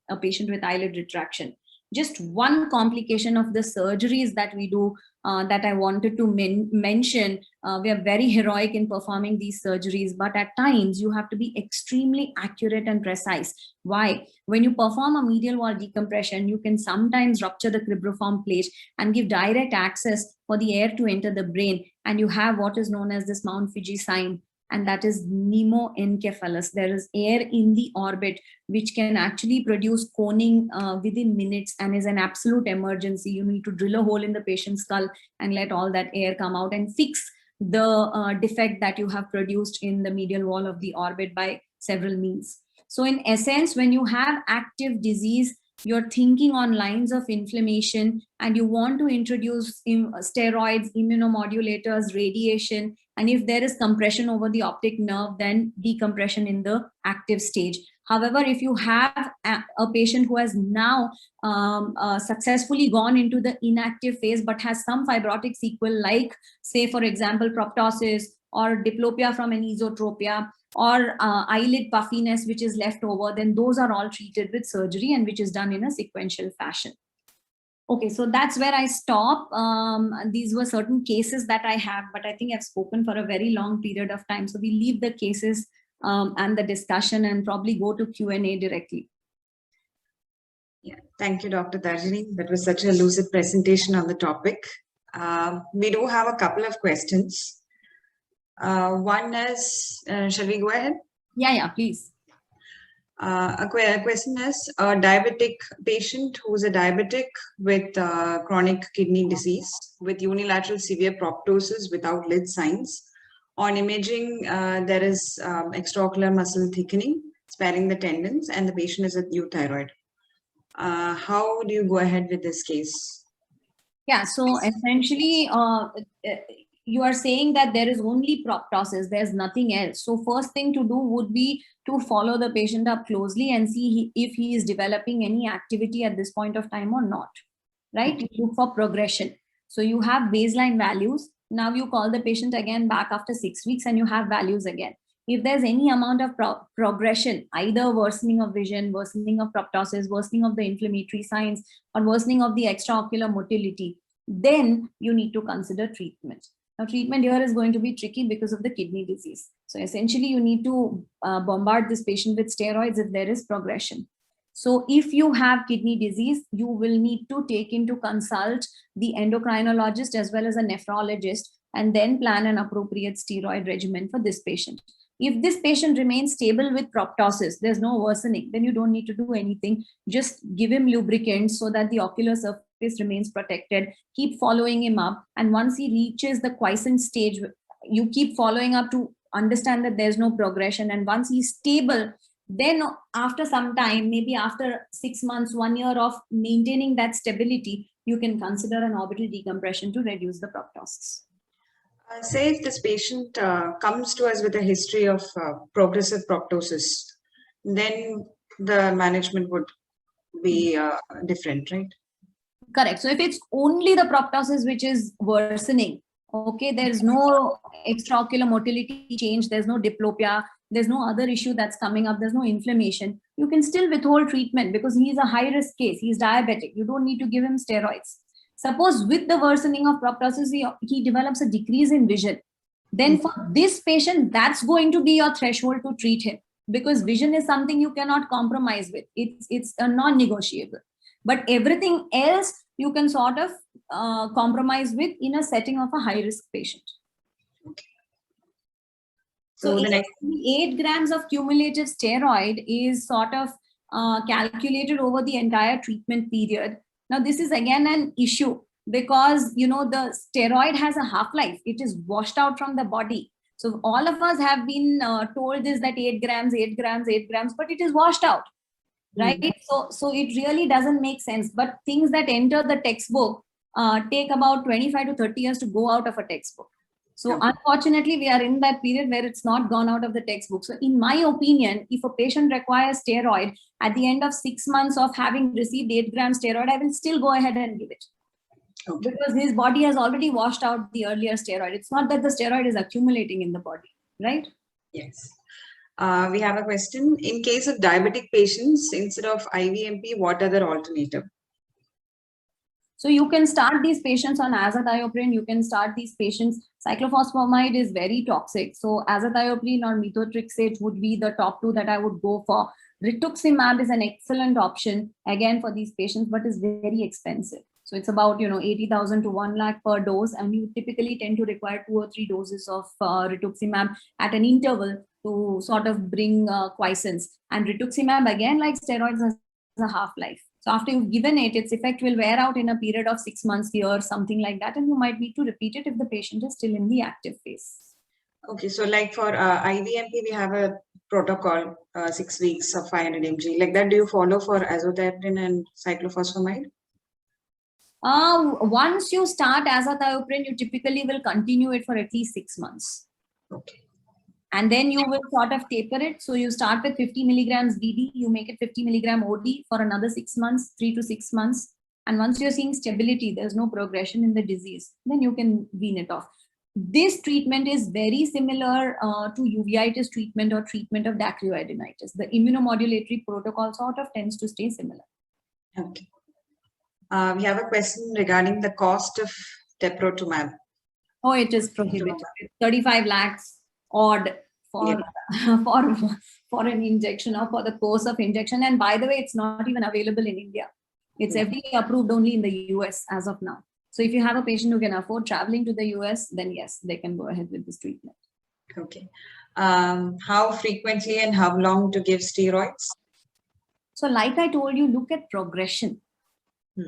a patient with eyelid retraction. Just one complication of the surgeries that we do that I wanted to mention. We are very heroic in performing these surgeries, but at times you have to be extremely accurate and precise. Why? When you perform a medial wall decompression, you can sometimes rupture the cribriform plate and give direct access for the air to enter the brain. And you have what is known as this Mount Fuji sign, and that is pneumoencephalus. There is air in the orbit which can actually produce coning within minutes and is an absolute emergency. You need to drill a hole in the patient's skull and let all that air come out and fix the defect that you have produced in the medial wall of the orbit by several means. So in essence, when you have active disease, you're thinking on lines of inflammation and you want to introduce steroids, immunomodulators, radiation, and if there is compression over the optic nerve, then decompression in the active stage. However, if you have a patient who has now successfully gone into the inactive phase but has some fibrotic sequel, like say for example proptosis or diplopia from anisotropia, or eyelid puffiness which is left over, then those are all treated with surgery and which is done in a sequential fashion. Okay, so that's where I stop. These were certain cases that I have, but I think I've spoken for a very long period of time. So we leave the cases and the discussion and probably go to Q&A directly. Yeah, thank you, Dr. Tarjani. That was such a lucid presentation on the topic. We do have a couple of questions. One is, shall we go ahead? Yeah, please. A question is, a diabetic patient who's a diabetic with chronic kidney disease with unilateral severe proptosis without lid signs. On imaging, there is extraocular muscle thickening, sparing the tendons, and the patient is at euthyroid. How do you go ahead with this case? Yeah, so essentially, you are saying that there is only proptosis, there's nothing else. So first thing to do would be to follow the patient up closely and see if he is developing any activity at this point of time or not, right? You look for progression. So you have baseline values. Now you call the patient again back after 6 weeks and you have values again. If there's any amount of progression, either worsening of vision, worsening of proptosis, worsening of the inflammatory signs, or worsening of the extraocular motility, then you need to consider treatment. Now, treatment here is going to be tricky because of the kidney disease. So essentially, you need to bombard this patient with steroids if there is progression. So if you have kidney disease, you will need to take in to consult the endocrinologist as well as a nephrologist and then plan an appropriate steroid regimen for this patient. If this patient remains stable with proptosis, there's no worsening, then you don't need to do anything. Just give him lubricants so that the ocular surface remains protected. Keep following him up. And once he reaches the quiescent stage, you keep following up to understand that there's no progression. And once he's stable, then after some time, maybe after 6 months, 1 year of maintaining that stability, you can consider an orbital decompression to reduce the proptosis. Say if this patient comes to us with a history of progressive proptosis, then the management would be different, right? Correct. So if it's only the proptosis which is worsening, okay, there's no extraocular motility change, there's no diplopia, there's no other issue that's coming up, there's no inflammation, you can still withhold treatment because he's a high-risk case, he's diabetic, you don't need to give him steroids. Suppose with the worsening of proptosis, he develops a decrease in vision. then for this patient, that's going to be your threshold to treat him, because vision is something you cannot compromise with. It's a non-negotiable. But everything else you can sort of compromise with in a setting of a high-risk patient. Okay. So the next 8 grams of cumulative steroid is sort of calculated over the entire treatment period. Now, this is again an issue because, you know, the steroid has a half-life. It is washed out from the body. So all of us have been told this, that 8 grams, 8 grams, 8 grams, but it is washed out, right? So it really doesn't make sense. But things that enter the textbook take about 25 to 30 years to go out of a textbook. So unfortunately, we are in that period where it's not gone out of the textbook. So in my opinion, if a patient requires steroid at the end of 6 months of having received 8 grams steroid, I will still go ahead and give it. Okay. Because his body has already washed out the earlier steroid. It's not that the steroid is accumulating in the body, right? Yes. We have a question. In case of diabetic patients, instead of IVMP, what other alternative? So you can start these patients on azathioprine. You can start these patients. Cyclophosphamide is very toxic. So azathioprine or methotrexate would be the top two that I would go for. Rituximab is an excellent option, again, for these patients, but is very expensive. So it's about, 80,000 to 1 lakh per dose. And you typically tend to require 2 or 3 doses of rituximab at an interval to sort of bring quiescence. And rituximab, again, like steroids, has a half-life. So after you've given it, its effect will wear out in a period of 6 months, year, something like that. And you might need to repeat it if the patient is still in the active phase. Okay, so like for IVMP, we have a protocol, 6 weeks of 500 mg. Like that, do you follow for azathioprine and cyclophosphamide? Once you start azathioprine, you typically will continue it for at least 6 months. Okay. And then you will sort of taper it. So you start with 50 milligrams BD, you make it 50 milligram OD for another 6 months, 3 to 6 months. And once you're seeing stability, there's no progression in the disease, then you can wean it off. This treatment is very similar to uveitis treatment or treatment of dacryoadenitis. The immunomodulatory protocol sort of tends to stay similar. Okay. We have a question regarding the cost of teprotumab. Oh, it is prohibited. 35 lakhs odd for for an injection or for the course of injection. And by the way, it's not even available in India. It's FDA approved only in the US as of now. So if you have a patient who can afford traveling to the US, then yes, they can go ahead with this treatment. Okay. How frequently and how long to give steroids? So like I told you, look at progression.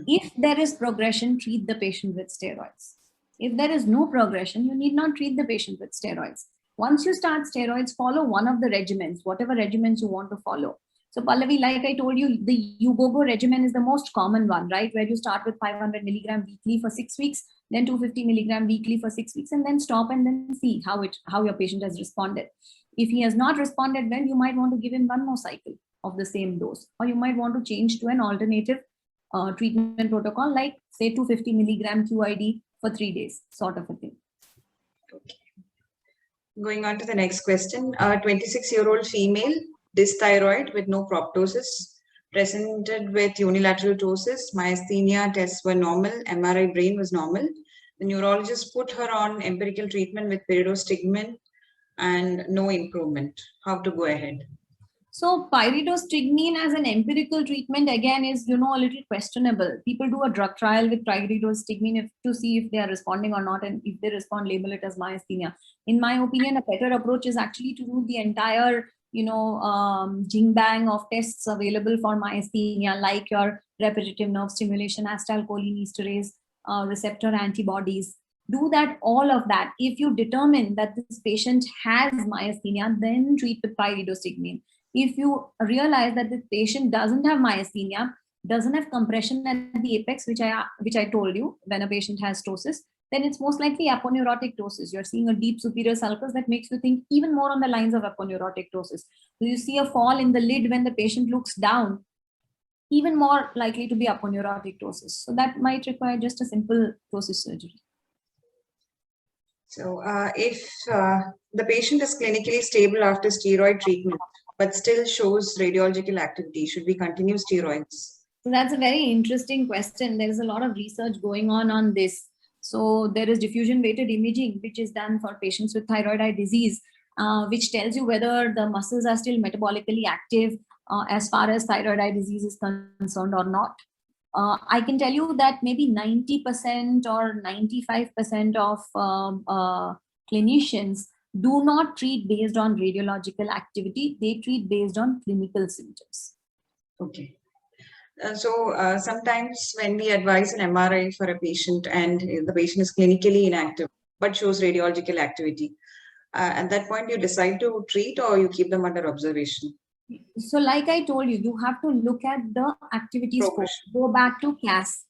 If there is progression, treat the patient with steroids. If there is no progression, you need not treat the patient with steroids. Once you start steroids, follow one of the regimens, whatever regimens you want to follow. So Pallavi, like I told you, the Ugogo regimen is the most common one, right? Where you start with 500 milligram weekly for 6 weeks, then 250 milligram weekly for 6 weeks, and then stop and then see how your patient has responded. If he has not responded well, you might want to give him one more cycle of the same dose, or you might want to change to an alternative treatment protocol, like say 250 milligram QID for 3 days, sort of a thing. Okay. Going on to the next question. A 26-year-old female, dysthyroid with no proptosis, presented with unilateral ptosis, myasthenia tests were normal, MRI brain was normal. The neurologist put her on empirical treatment with pyridostigmine and no improvement. How to go ahead? So pyridostigmine as an empirical treatment, again, is, a little questionable. People do a drug trial with pyridostigmine to see if they are responding or not. And if they respond, label it as myasthenia. In my opinion, a better approach is actually to do the entire, jing-bang of tests available for myasthenia, like your repetitive nerve stimulation, acetylcholinesterase receptor antibodies. Do that, all of that. If you determine that this patient has myasthenia, then treat with pyridostigmine. If you realize that the patient doesn't have myasthenia, doesn't have compression at the apex, which I told you, when a patient has ptosis, then it's most likely aponeurotic ptosis. You're seeing a deep superior sulcus that makes you think even more on the lines of aponeurotic ptosis. So you see a fall in the lid when the patient looks down, even more likely to be aponeurotic ptosis. So that might require just a simple ptosis surgery. So if the patient is clinically stable after steroid treatment, but still shows radiological activity, should we continue steroids? So that's a very interesting question. There is a lot of research going on this. So there is diffusion weighted imaging, which is done for patients with thyroid eye disease, which tells you whether the muscles are still metabolically active as far as thyroid eye disease is concerned or not. I can tell you that maybe 90% or 95% of clinicians do not treat based on radiological activity. They treat based on clinical symptoms. Okay. So sometimes when we advise an MRI for a patient and the patient is clinically inactive but shows radiological activity, at that point you decide to treat or you keep them under observation? So like I told you, you have to look at the activity score. Progression. Go back to CAS.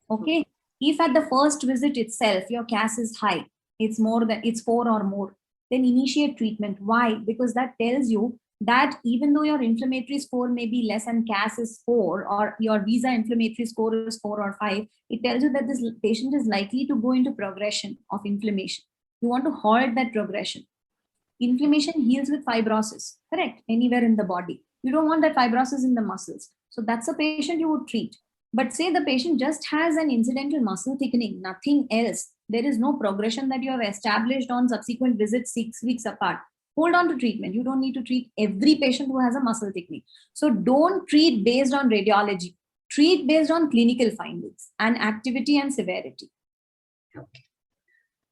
Okay. If at the first visit itself, your CAS is high, it's 4 or more, then initiate treatment. Why? Because that tells you that even though your inflammatory score may be less and CAS is 4, or your visa inflammatory score is 4 or 5, it tells you that this patient is likely to go into progression of inflammation. You want to halt that progression. Inflammation heals with fibrosis, correct? Anywhere in the body. You don't want that fibrosis in the muscles. So that's a patient you would treat. But say the patient just has an incidental muscle thickening, nothing else. There is no progression that you have established on subsequent visits 6 weeks apart. Hold on to treatment. You don't need to treat every patient who has a muscle thickening. So don't treat based on radiology. Treat based on clinical findings and activity and severity. Okay.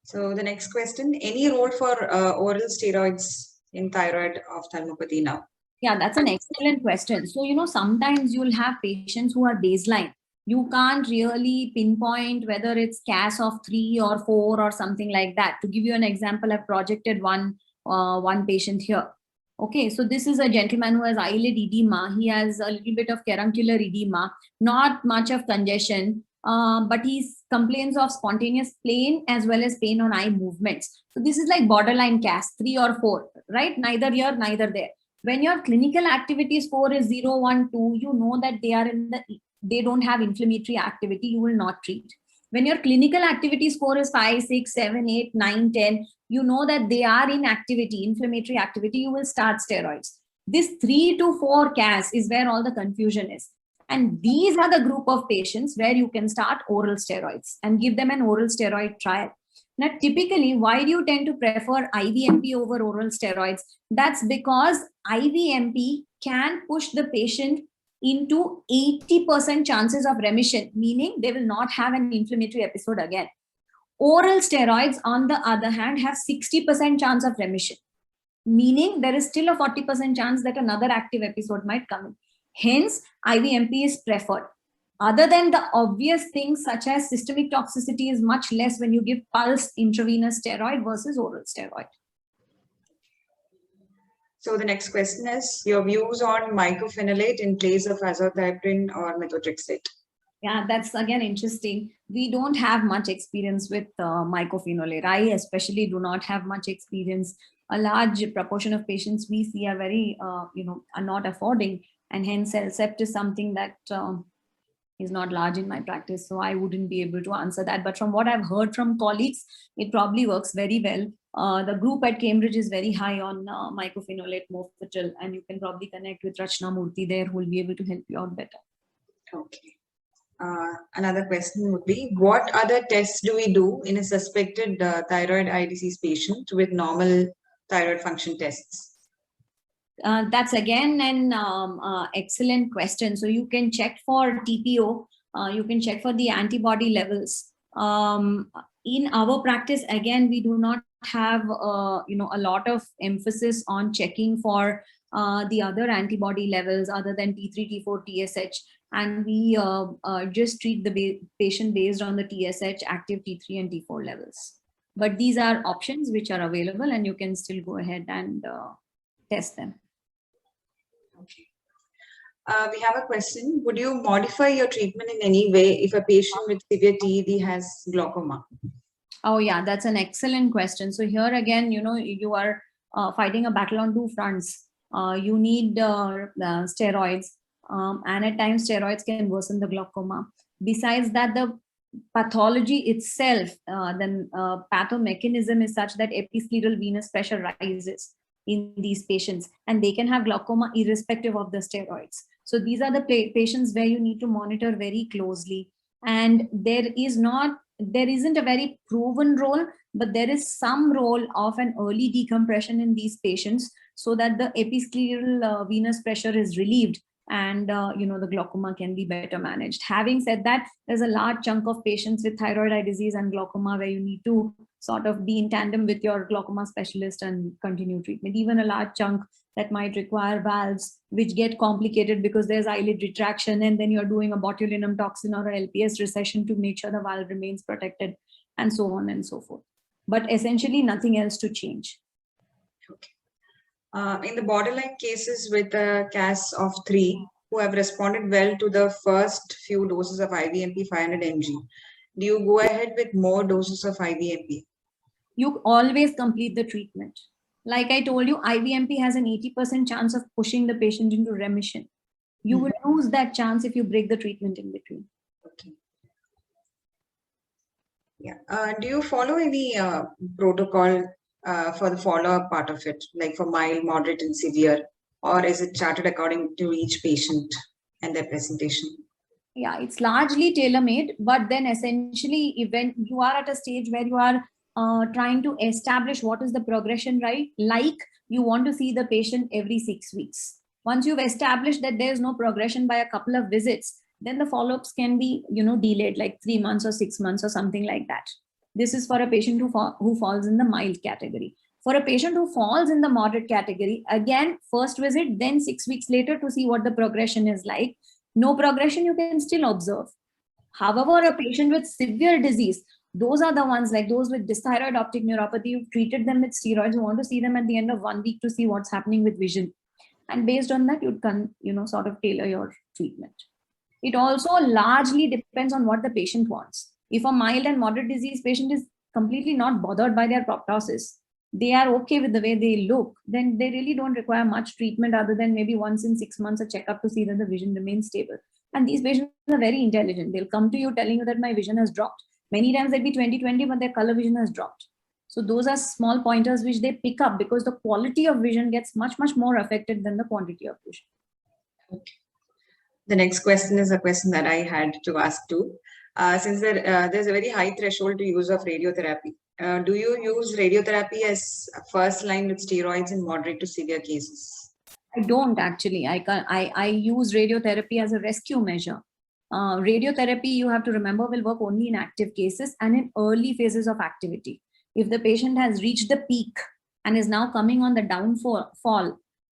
So the next question, any role for oral steroids in thyroid ophthalmopathy now? Yeah, that's an excellent question. So, sometimes you'll have patients who are baseline. You can't really pinpoint whether it's CAS of 3 or 4 or something like that. To give you an example, I've projected one patient here. Okay, so this is a gentleman who has eyelid edema. He has a little bit of caruncular edema, not much of congestion, but he complains of spontaneous pain as well as pain on eye movements. So this is like borderline CAS, 3 or 4, right? Neither here, neither there. When your clinical activity score is 0, 1, 2, you know that they don't have inflammatory activity, you will not treat. When your clinical activity score is 5, 6, 7, 8, 9, 10, you know that they are in activity, inflammatory activity, you will start steroids. This 3 to 4 CAS is where all the confusion is. And these are the group of patients where you can start oral steroids and give them an oral steroid trial. Now, typically, why do you tend to prefer IVMP over oral steroids? That's because IVMP can push the patient into 80% chances of remission, meaning they will not have an inflammatory episode again. Oral steroids, on the other hand, have 60% chance of remission, meaning there is still a 40% chance that another active episode might come in. Hence, IVMP is preferred. Other than the obvious things such as systemic toxicity is much less when you give pulse intravenous steroid versus oral steroid. So the next question is your views on mycophenolate in place of azathioprine or methotrexate. Yeah, that's again interesting. We don't have much experience with mycophenolate. I especially do not have much experience. A large proportion of patients we see are very, are not affording, and hence Elcept is something that is not large in my practice. So I wouldn't be able to answer that. But from what I've heard from colleagues, it probably works very well. The group at Cambridge is very high on mycophenolate mofetil, and you can probably connect with Rachna Murthy there, who will be able to help you out better. Okay. Another question would be, what other tests do we do in a suspected thyroid eye disease patient with normal thyroid function tests? That's again an excellent question. So you can check for TPO, you can check for the antibody levels. In our practice, again, we do not have a lot of emphasis on checking for the other antibody levels other than T3, T4, TSH, and we just treat the patient based on the TSH, active T3 and T4 levels. But these are options which are available, and you can still go ahead and test them. Okay. We have a question. Would you modify your treatment in any way if a patient with severe TED has glaucoma? Oh yeah, that's an excellent question. So here again, you are fighting a battle on two fronts. You need steroids, and at times steroids can worsen the glaucoma. Besides that, the pathology itself, the pathomechanism is such that episcleral venous pressure rises in these patients, and they can have glaucoma irrespective of the steroids. So these are the patients where you need to monitor very closely, and there is not there isn't a very proven role, but there is some role of an early decompression in these patients so that the episcleral venous pressure is relieved and the glaucoma can be better managed. Having said that, there's a large chunk of patients with thyroid eye disease and glaucoma where you need to sort of be in tandem with your glaucoma specialist and continue treatment. Even a large chunk that might require valves, which get complicated because there's eyelid retraction, and then you're doing a botulinum toxin or a LPS recession to make sure the valve remains protected, and so on and so forth. But essentially nothing else to change. Okay. In the borderline cases with a KOS of 3 who have responded well to the first few doses of IVMP 500 mg, do you go ahead with more doses of IVMP? You always complete the treatment. Like I told you, IVMP has an 80% chance of pushing the patient into remission. You will lose that chance if you break the treatment in between. Okay. Yeah. Do you follow any protocol for the follow-up part of it, like for mild, moderate, and severe, or is it charted according to each patient and their presentation? Yeah, it's largely tailor-made, but then essentially, when you are at a stage where you are trying to establish what is the progression, right? Like you want to see the patient every 6 weeks. Once you've established that there's no progression by a couple of visits, then the follow-ups can be, delayed like 3 months or 6 months or something like that. This is for a patient who falls in the mild category. For a patient who falls in the moderate category, again, first visit, then 6 weeks later to see what the progression is like. No progression, you can still observe. However, a patient with severe disease, those are the ones like those with dysthyroid optic neuropathy, you've treated them with steroids, you want to see them at the end of 1 week to see what's happening with vision. And based on that, you can, sort of tailor your treatment. It also largely depends on what the patient wants. If a mild and moderate disease patient is completely not bothered by their proptosis, they are okay with the way they look, then they really don't require much treatment other than maybe once in 6 months a checkup to see that the vision remains stable. And these patients are very intelligent. They'll come to you telling you that my vision has dropped. Many times they'll be 20/20, but their color vision has dropped. So those are small pointers which they pick up because the quality of vision gets much, much more affected than the quantity of vision. Okay. The next question is a question that I had to ask too. Since there's a very high threshold to use of radiotherapy, do you use radiotherapy as a first line with steroids in moderate to severe cases? I don't actually. I use radiotherapy as a rescue measure. Radiotherapy, you have to remember, will work only in active cases and in early phases of activity. If the patient has reached the peak and is now coming on the downfall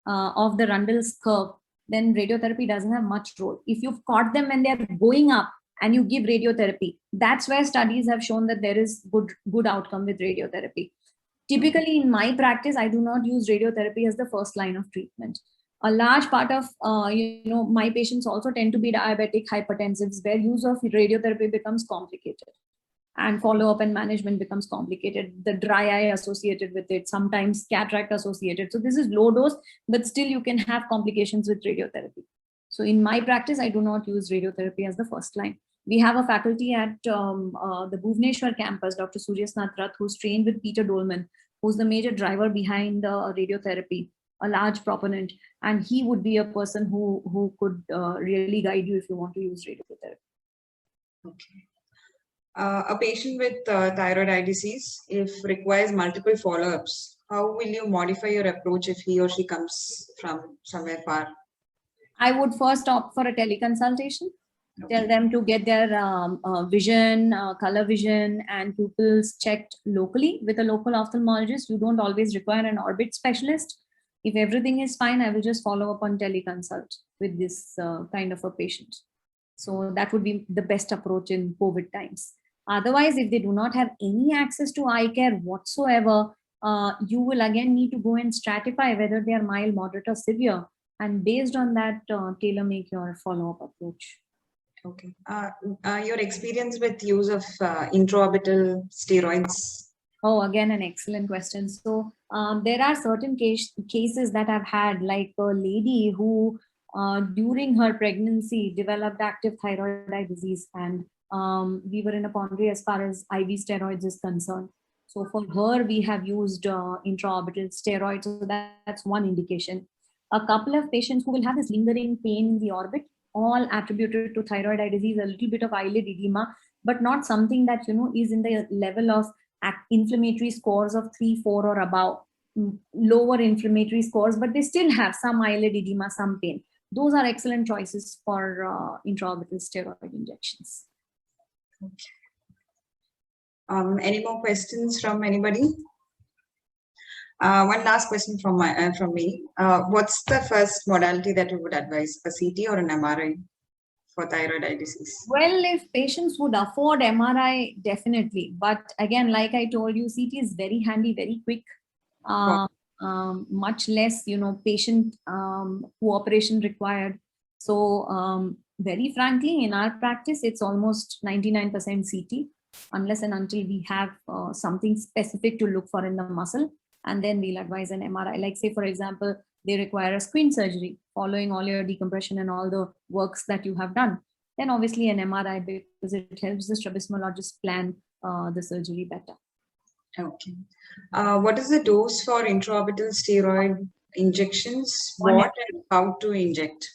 of the Rundle's curve, then radiotherapy doesn't have much role. If you've caught them when they're going up and you give radiotherapy, that's where studies have shown that there is good outcome with radiotherapy. Typically, in my practice, I do not use radiotherapy as the first line of treatment. A large part of my patients also tend to be diabetic hypertensives, where use of radiotherapy becomes complicated and follow-up and management becomes complicated. The dry eye associated with it, sometimes cataract associated. So this is low dose, but still you can have complications with radiotherapy. So in my practice, I do not use radiotherapy as the first line. We have a faculty at the Bhubaneswar campus, Dr. Suryasnath Rath, who's trained with Peter Dolman, who's the major driver behind radiotherapy, a large proponent, and he would be a person who could really guide you if you want to use radiotherapy. Okay. A patient with thyroid eye disease, if requires multiple follow-ups, how will you modify your approach if he or she comes from somewhere far? I would first opt for a teleconsultation. Okay. Tell them to get their vision, color vision, and pupils checked locally with a local ophthalmologist. You don't always require an orbit specialist. If everything is fine, I will just follow up on teleconsult with this kind of a patient. So that would be the best approach in COVID times. Otherwise, if they do not have any access to eye care whatsoever, you will again need to go and stratify whether they are mild, moderate, or severe. And based on that, tailor make your follow-up approach. Okay. Your experience with use of intraorbital steroids? Oh, again, an excellent question. So there are certain cases that I've had, like a lady who during her pregnancy developed active thyroid eye disease, and we were in a quandary as far as IV steroids is concerned. So for her, we have used intraorbital steroids. So that's one indication. A couple of patients who will have this lingering pain in the orbit, all attributed to thyroid eye disease, a little bit of eyelid edema. but not something that, is in the level of inflammatory scores of 3, 4 or above, lower inflammatory scores, but they still have some eyelid edema, some pain. Those are excellent choices for intraorbital steroid injections. Okay. Any more questions from anybody? One last question from me. What's the first modality that you would advise, a CT or an MRI for thyroid eye disease? Well, if patients would afford MRI, definitely. But again, like I told you, CT is very handy, very quick. Much less, patient cooperation required. So very frankly, in our practice, it's almost 99% CT, unless and until we have something specific to look for in the muscle. And then we'll advise an MRI. Like say, for example, they require a squint surgery following all your decompression and all the works that you have done. Then obviously an MRI, because it helps the strabismologist plan the surgery better. Okay. What is the dose for intraorbital steroid injections? What and how to inject?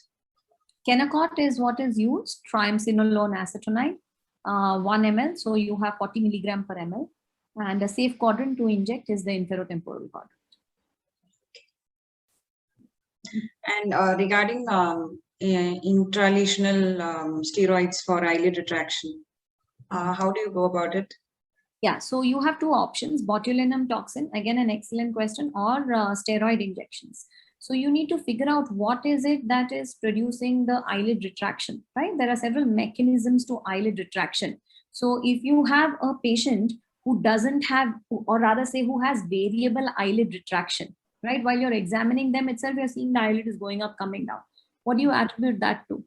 Kenacort is what is used, triamcinolone acetonide, 1 ml. So you have 40 milligram per ml. And a safe quadrant to inject is the inferotemporal quadrant. And regarding intralesional steroids for eyelid retraction, how do you go about it? Yeah, so you have two options, botulinum toxin, again an excellent question, or steroid injections. So you need to figure out what is it that is producing the eyelid retraction, right? There are several mechanisms to eyelid retraction. So if you have a patient who doesn't have, or rather say who has variable eyelid retraction, right? While you're examining them itself, you're seeing the eyelid is going up, coming down. What do you attribute that to?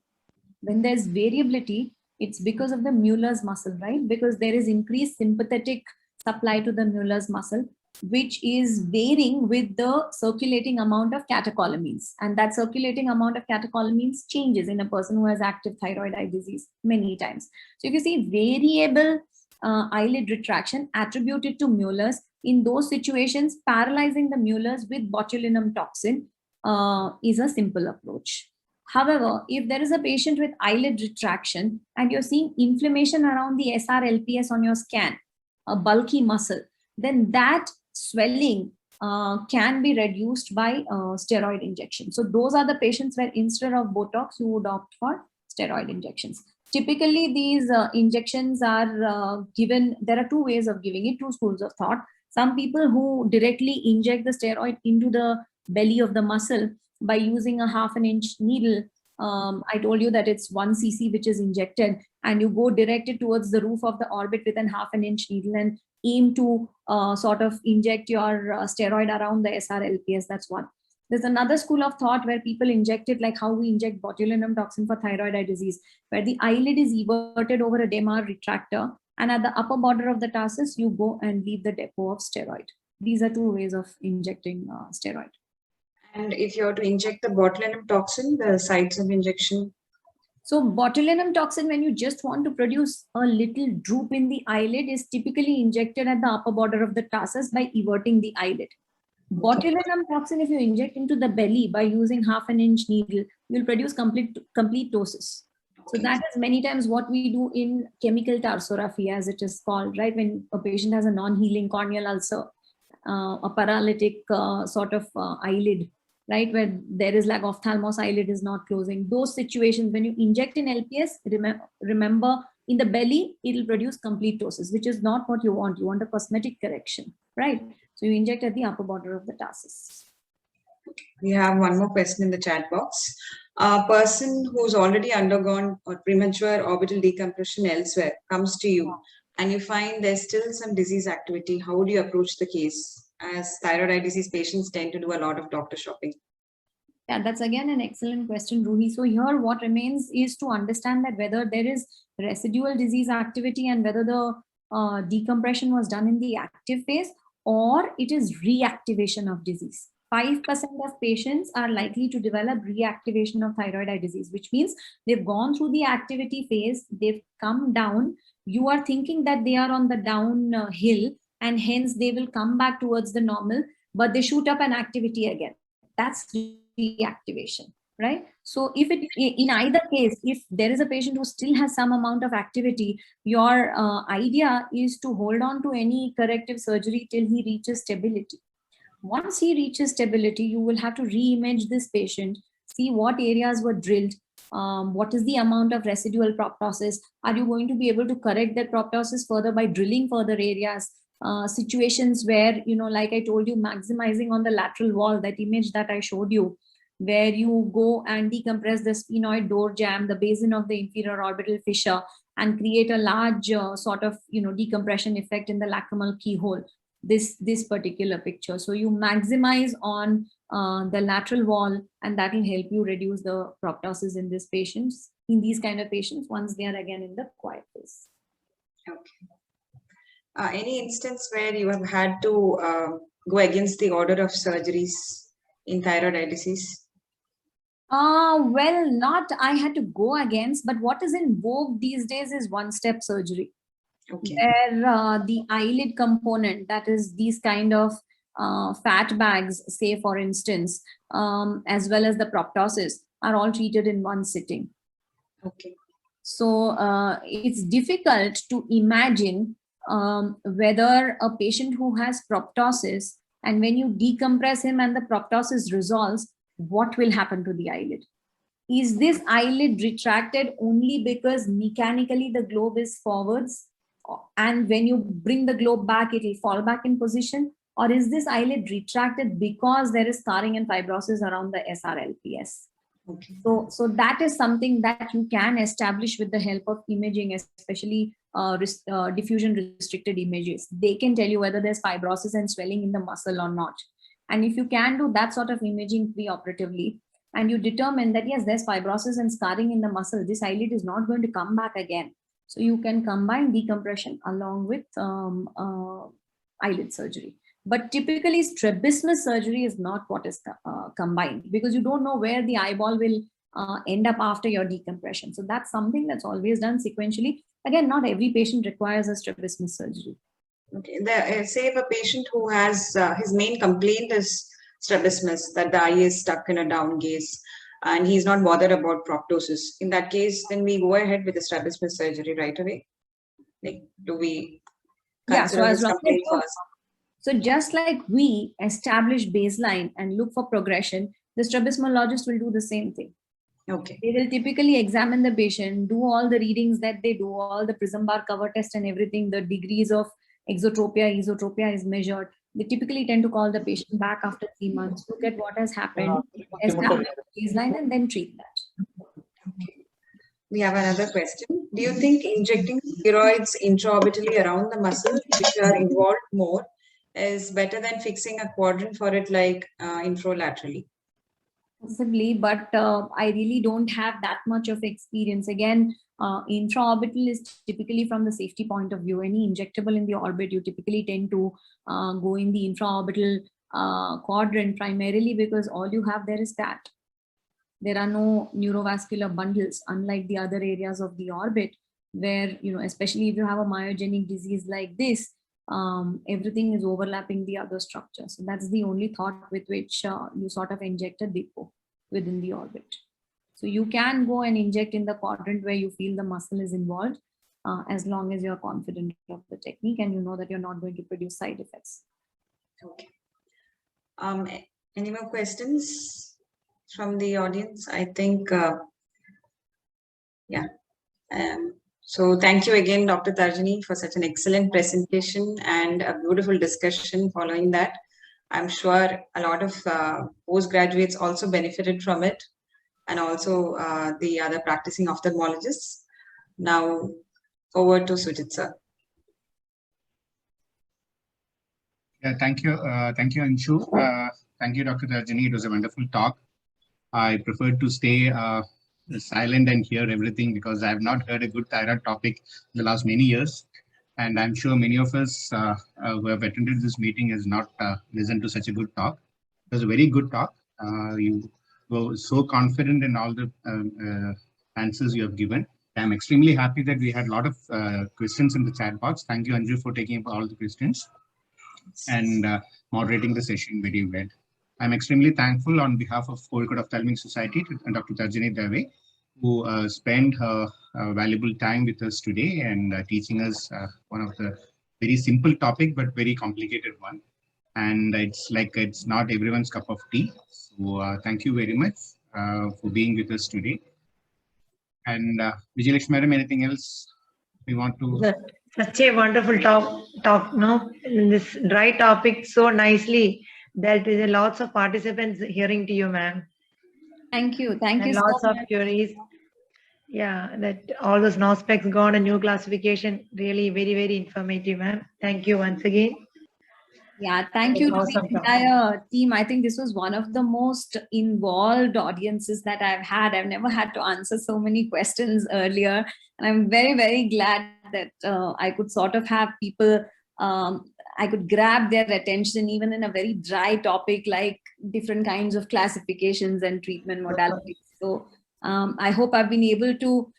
When there's variability, it's because of the Mueller's muscle, right? Because there is increased sympathetic supply to the Mueller's muscle, which is varying with the circulating amount of catecholamines. And that circulating amount of catecholamines changes in a person who has active thyroid eye disease many times. So if you see variable eyelid retraction attributed to Mueller's, in those situations, paralyzing the Mueller's with botulinum toxin is a simple approach. However, if there is a patient with eyelid retraction and you're seeing inflammation around the SRLPS on your scan, a bulky muscle, then that swelling can be reduced by steroid injection. So those are the patients where instead of Botox, you would opt for steroid injections. Typically, these injections are given, there are two ways of giving it, two schools of thought. Some people who directly inject the steroid into the belly of the muscle by using a 1/2 inch needle. I told you that it's 1 cc which is injected, and you go directed towards the roof of the orbit with an 1/2 inch needle and aim to sort of inject your steroid around the SRLPS. That's one. There's another school of thought where people inject it like how we inject botulinum toxin for thyroid eye disease, where the eyelid is everted over a Demar retractor, and at the upper border of the tarsus, you go and leave the depot of steroid. These are two ways of injecting steroid. And if you are to inject the botulinum toxin, the sites of injection? So botulinum toxin, when you just want to produce a little droop in the eyelid, is typically injected at the upper border of the tarsus by everting the eyelid. Botulinum toxin, if you inject into the belly by using 1/2 inch needle, you'll produce complete ptosis. So that is many times what we do in chemical tarsorrhaphy, as it is called, right? When a patient has a non-healing corneal ulcer, a paralytic sort of eyelid, right, where there is like ophthalmos eyelid is not closing. Those situations, when you inject in LPS, remember in the belly, it will produce complete ptosis, which is not what you want. You want a cosmetic correction, right? So you inject at the upper border of the tarsus. We have one more question in the chat box. A person who's already undergone a premature orbital decompression elsewhere comes to you and you find there's still some disease activity. How would you approach the case? As thyroid eye disease patients tend to do a lot of doctor shopping. Yeah, that's again an excellent question, Ruhi. So here what remains is to understand that whether there is residual disease activity and whether the decompression was done in the active phase or it is reactivation of disease. 5% of patients are likely to develop reactivation of thyroid eye disease, which means they've gone through the activity phase, they've come down. You are thinking that they are on the downhill and hence they will come back towards the normal, but they shoot up an activity again. That's reactivation, right? So if it, in either case, if there is a patient who still has some amount of activity, your idea is to hold on to any corrective surgery till he reaches stability. Once he reaches stability, you will have to re-image this patient, see what areas were drilled, what is the amount of residual proptosis. Are you going to be able to correct that proptosis further by drilling further areas? Situations where, you know, like I told you, maximizing on the lateral wall, that image that I showed you, where you go and decompress the sphenoid door jamb, the basin of the inferior orbital fissure, and create a large sort of, you know, decompression effect in the lacrimal keyhole. This particular picture. So you maximize on the lateral wall, and that will help you reduce the proptosis in these patients, in these kind of patients, once they are again in the quiet phase. Okay. Any instance where you have had to go against the order of surgeries in thyroid eye disease? Well, not I had to go against, but what is in vogue these days is one-step surgery. Okay. Where the eyelid component, that is these kind of fat bags, say for instance, as well as the proptosis, are all treated in one sitting. Okay. So it's difficult to imagine whether a patient who has proptosis, and when you decompress him and the proptosis resolves, what will happen to the eyelid? Is this eyelid retracted only because mechanically the globe is forwards, and when you bring the globe back, it will fall back in position? Or is this eyelid retracted because there is scarring and fibrosis around the SRLPS? Okay. So that is something that you can establish with the help of imaging, especially diffusion restricted images. They can tell you whether there's fibrosis and swelling in the muscle or not. And if you can do that sort of imaging preoperatively, and you determine that yes, there's fibrosis and scarring in the muscle, this eyelid is not going to come back again. So you can combine decompression along with eyelid surgery. But typically strabismus surgery is not what is combined, because you don't know where the eyeball will end up after your decompression. So that's something that's always done sequentially. Again, not every patient requires a strabismus surgery. Okay. Say if a patient who has his main complaint is strabismus, that the eye is stuck in a down gaze, and he's not bothered about proptosis. In that case, then we go ahead with the strabismus surgery right away. Like, do we consider this complaint first? So just like we establish baseline and look for progression, the strabismologist will do the same thing. Okay. They will typically examine the patient, do all the readings that they do, all the prism bar cover test and everything, the degrees of exotropia, esotropia is measured. They typically tend to call the patient back after 3 months, look at what has happened, establish the baseline, and then treat that. Okay. We have another question. Do you think injecting steroids intraorbitally around the muscles which are involved more is better than fixing a quadrant for it, like introlaterally? Possibly, but I really don't have that much of experience. Again, intraorbital is typically from the safety point of view. Any injectable in the orbit, you typically tend to go in the intraorbital quadrant, primarily because all you have there is fat. There are no neurovascular bundles, unlike the other areas of the orbit, where, you know, especially if you have a myogenic disease like this, everything is overlapping the other structure. So that's the only thought with which you sort of inject a depot within the orbit. So you can go and inject in the quadrant where you feel the muscle is involved, as long as you're confident of the technique and you know that you're not going to produce side effects. Okay. Any more questions from the audience? I think, yeah. So thank you again, Dr. Tarjani, for such an excellent presentation and a beautiful discussion following that. I'm sure a lot of postgraduates also benefited from it, and also the other practicing ophthalmologists. Now, over to Sujit, sir. Yeah, thank you. Thank you, Anju. Thank you, Dr. Tarjani. It was a wonderful talk. I preferred to stay silent and hear everything because I have not heard a good thyroid topic in the last many years. And I'm sure many of us who have attended this meeting has not listened to such a good talk. It was a very good talk. You were so confident in all the answers you have given. I'm extremely happy that we had a lot of questions in the chat box. Thank you, Anju, for taking up all the questions and moderating the session very well. I'm extremely thankful on behalf of Orbital Ophthalmic Society to Dr. Tarjani Dave, who spent her valuable time with us today and teaching us one of the very simple topic, but very complicated one. And it's not everyone's cup of tea. So thank you very much for being with us today. And Vijay Lakshmi madam, anything else we want to? Such a wonderful talk, no? This dry topic so nicely that there is lots of participants hearing to you, ma'am. Thank you. Thank you And so lots of much. queries. Yeah, that all those no specs gone, a new classification, really very, very informative, ma'am. Thank you once again. Yeah, thank you to Awesome the talk. entire team. I think this was one of the most involved audiences that I've had. I've never had to answer so many questions earlier. And I'm very, very glad that I could sort of have people, I could grab their attention even in a very dry topic like different kinds of classifications and treatment modalities. So I hope I've been able to,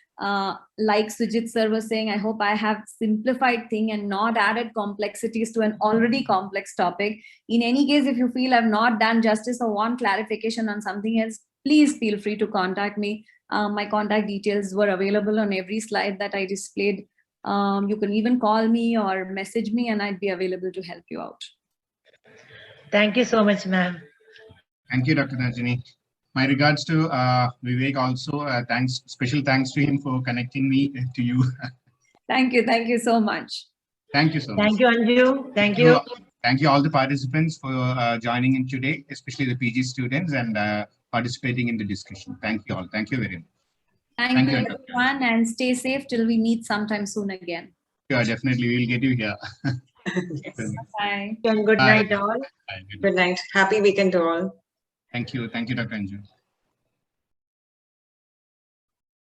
like Sujit sir was saying, I hope I have simplified thing and not added complexities to an already complex topic. In any case, if you feel I've not done justice or want clarification on something else, please feel free to contact me. My contact details were available on every slide that I displayed. You can even call me or message me and I'd be available to help you out. Thank you so much, ma'am. Thank you, Dr. Tarjani. My regards to Vivek also. Special thanks to him for connecting me to you. Thank you. Thank you so much. Thank you so much. Thank you, Anju. Thank you. Thank you all the participants for joining in today, especially the PG students and participating in the discussion. Thank you all. Thank you very much. Thank you everyone and stay safe till we meet sometime soon again. Sure, definitely. We will get you here. Yes. Bye. And good Bye. night, all. Bye. Good night. Happy weekend to all. Thank you. Thank you, Dr. Anju.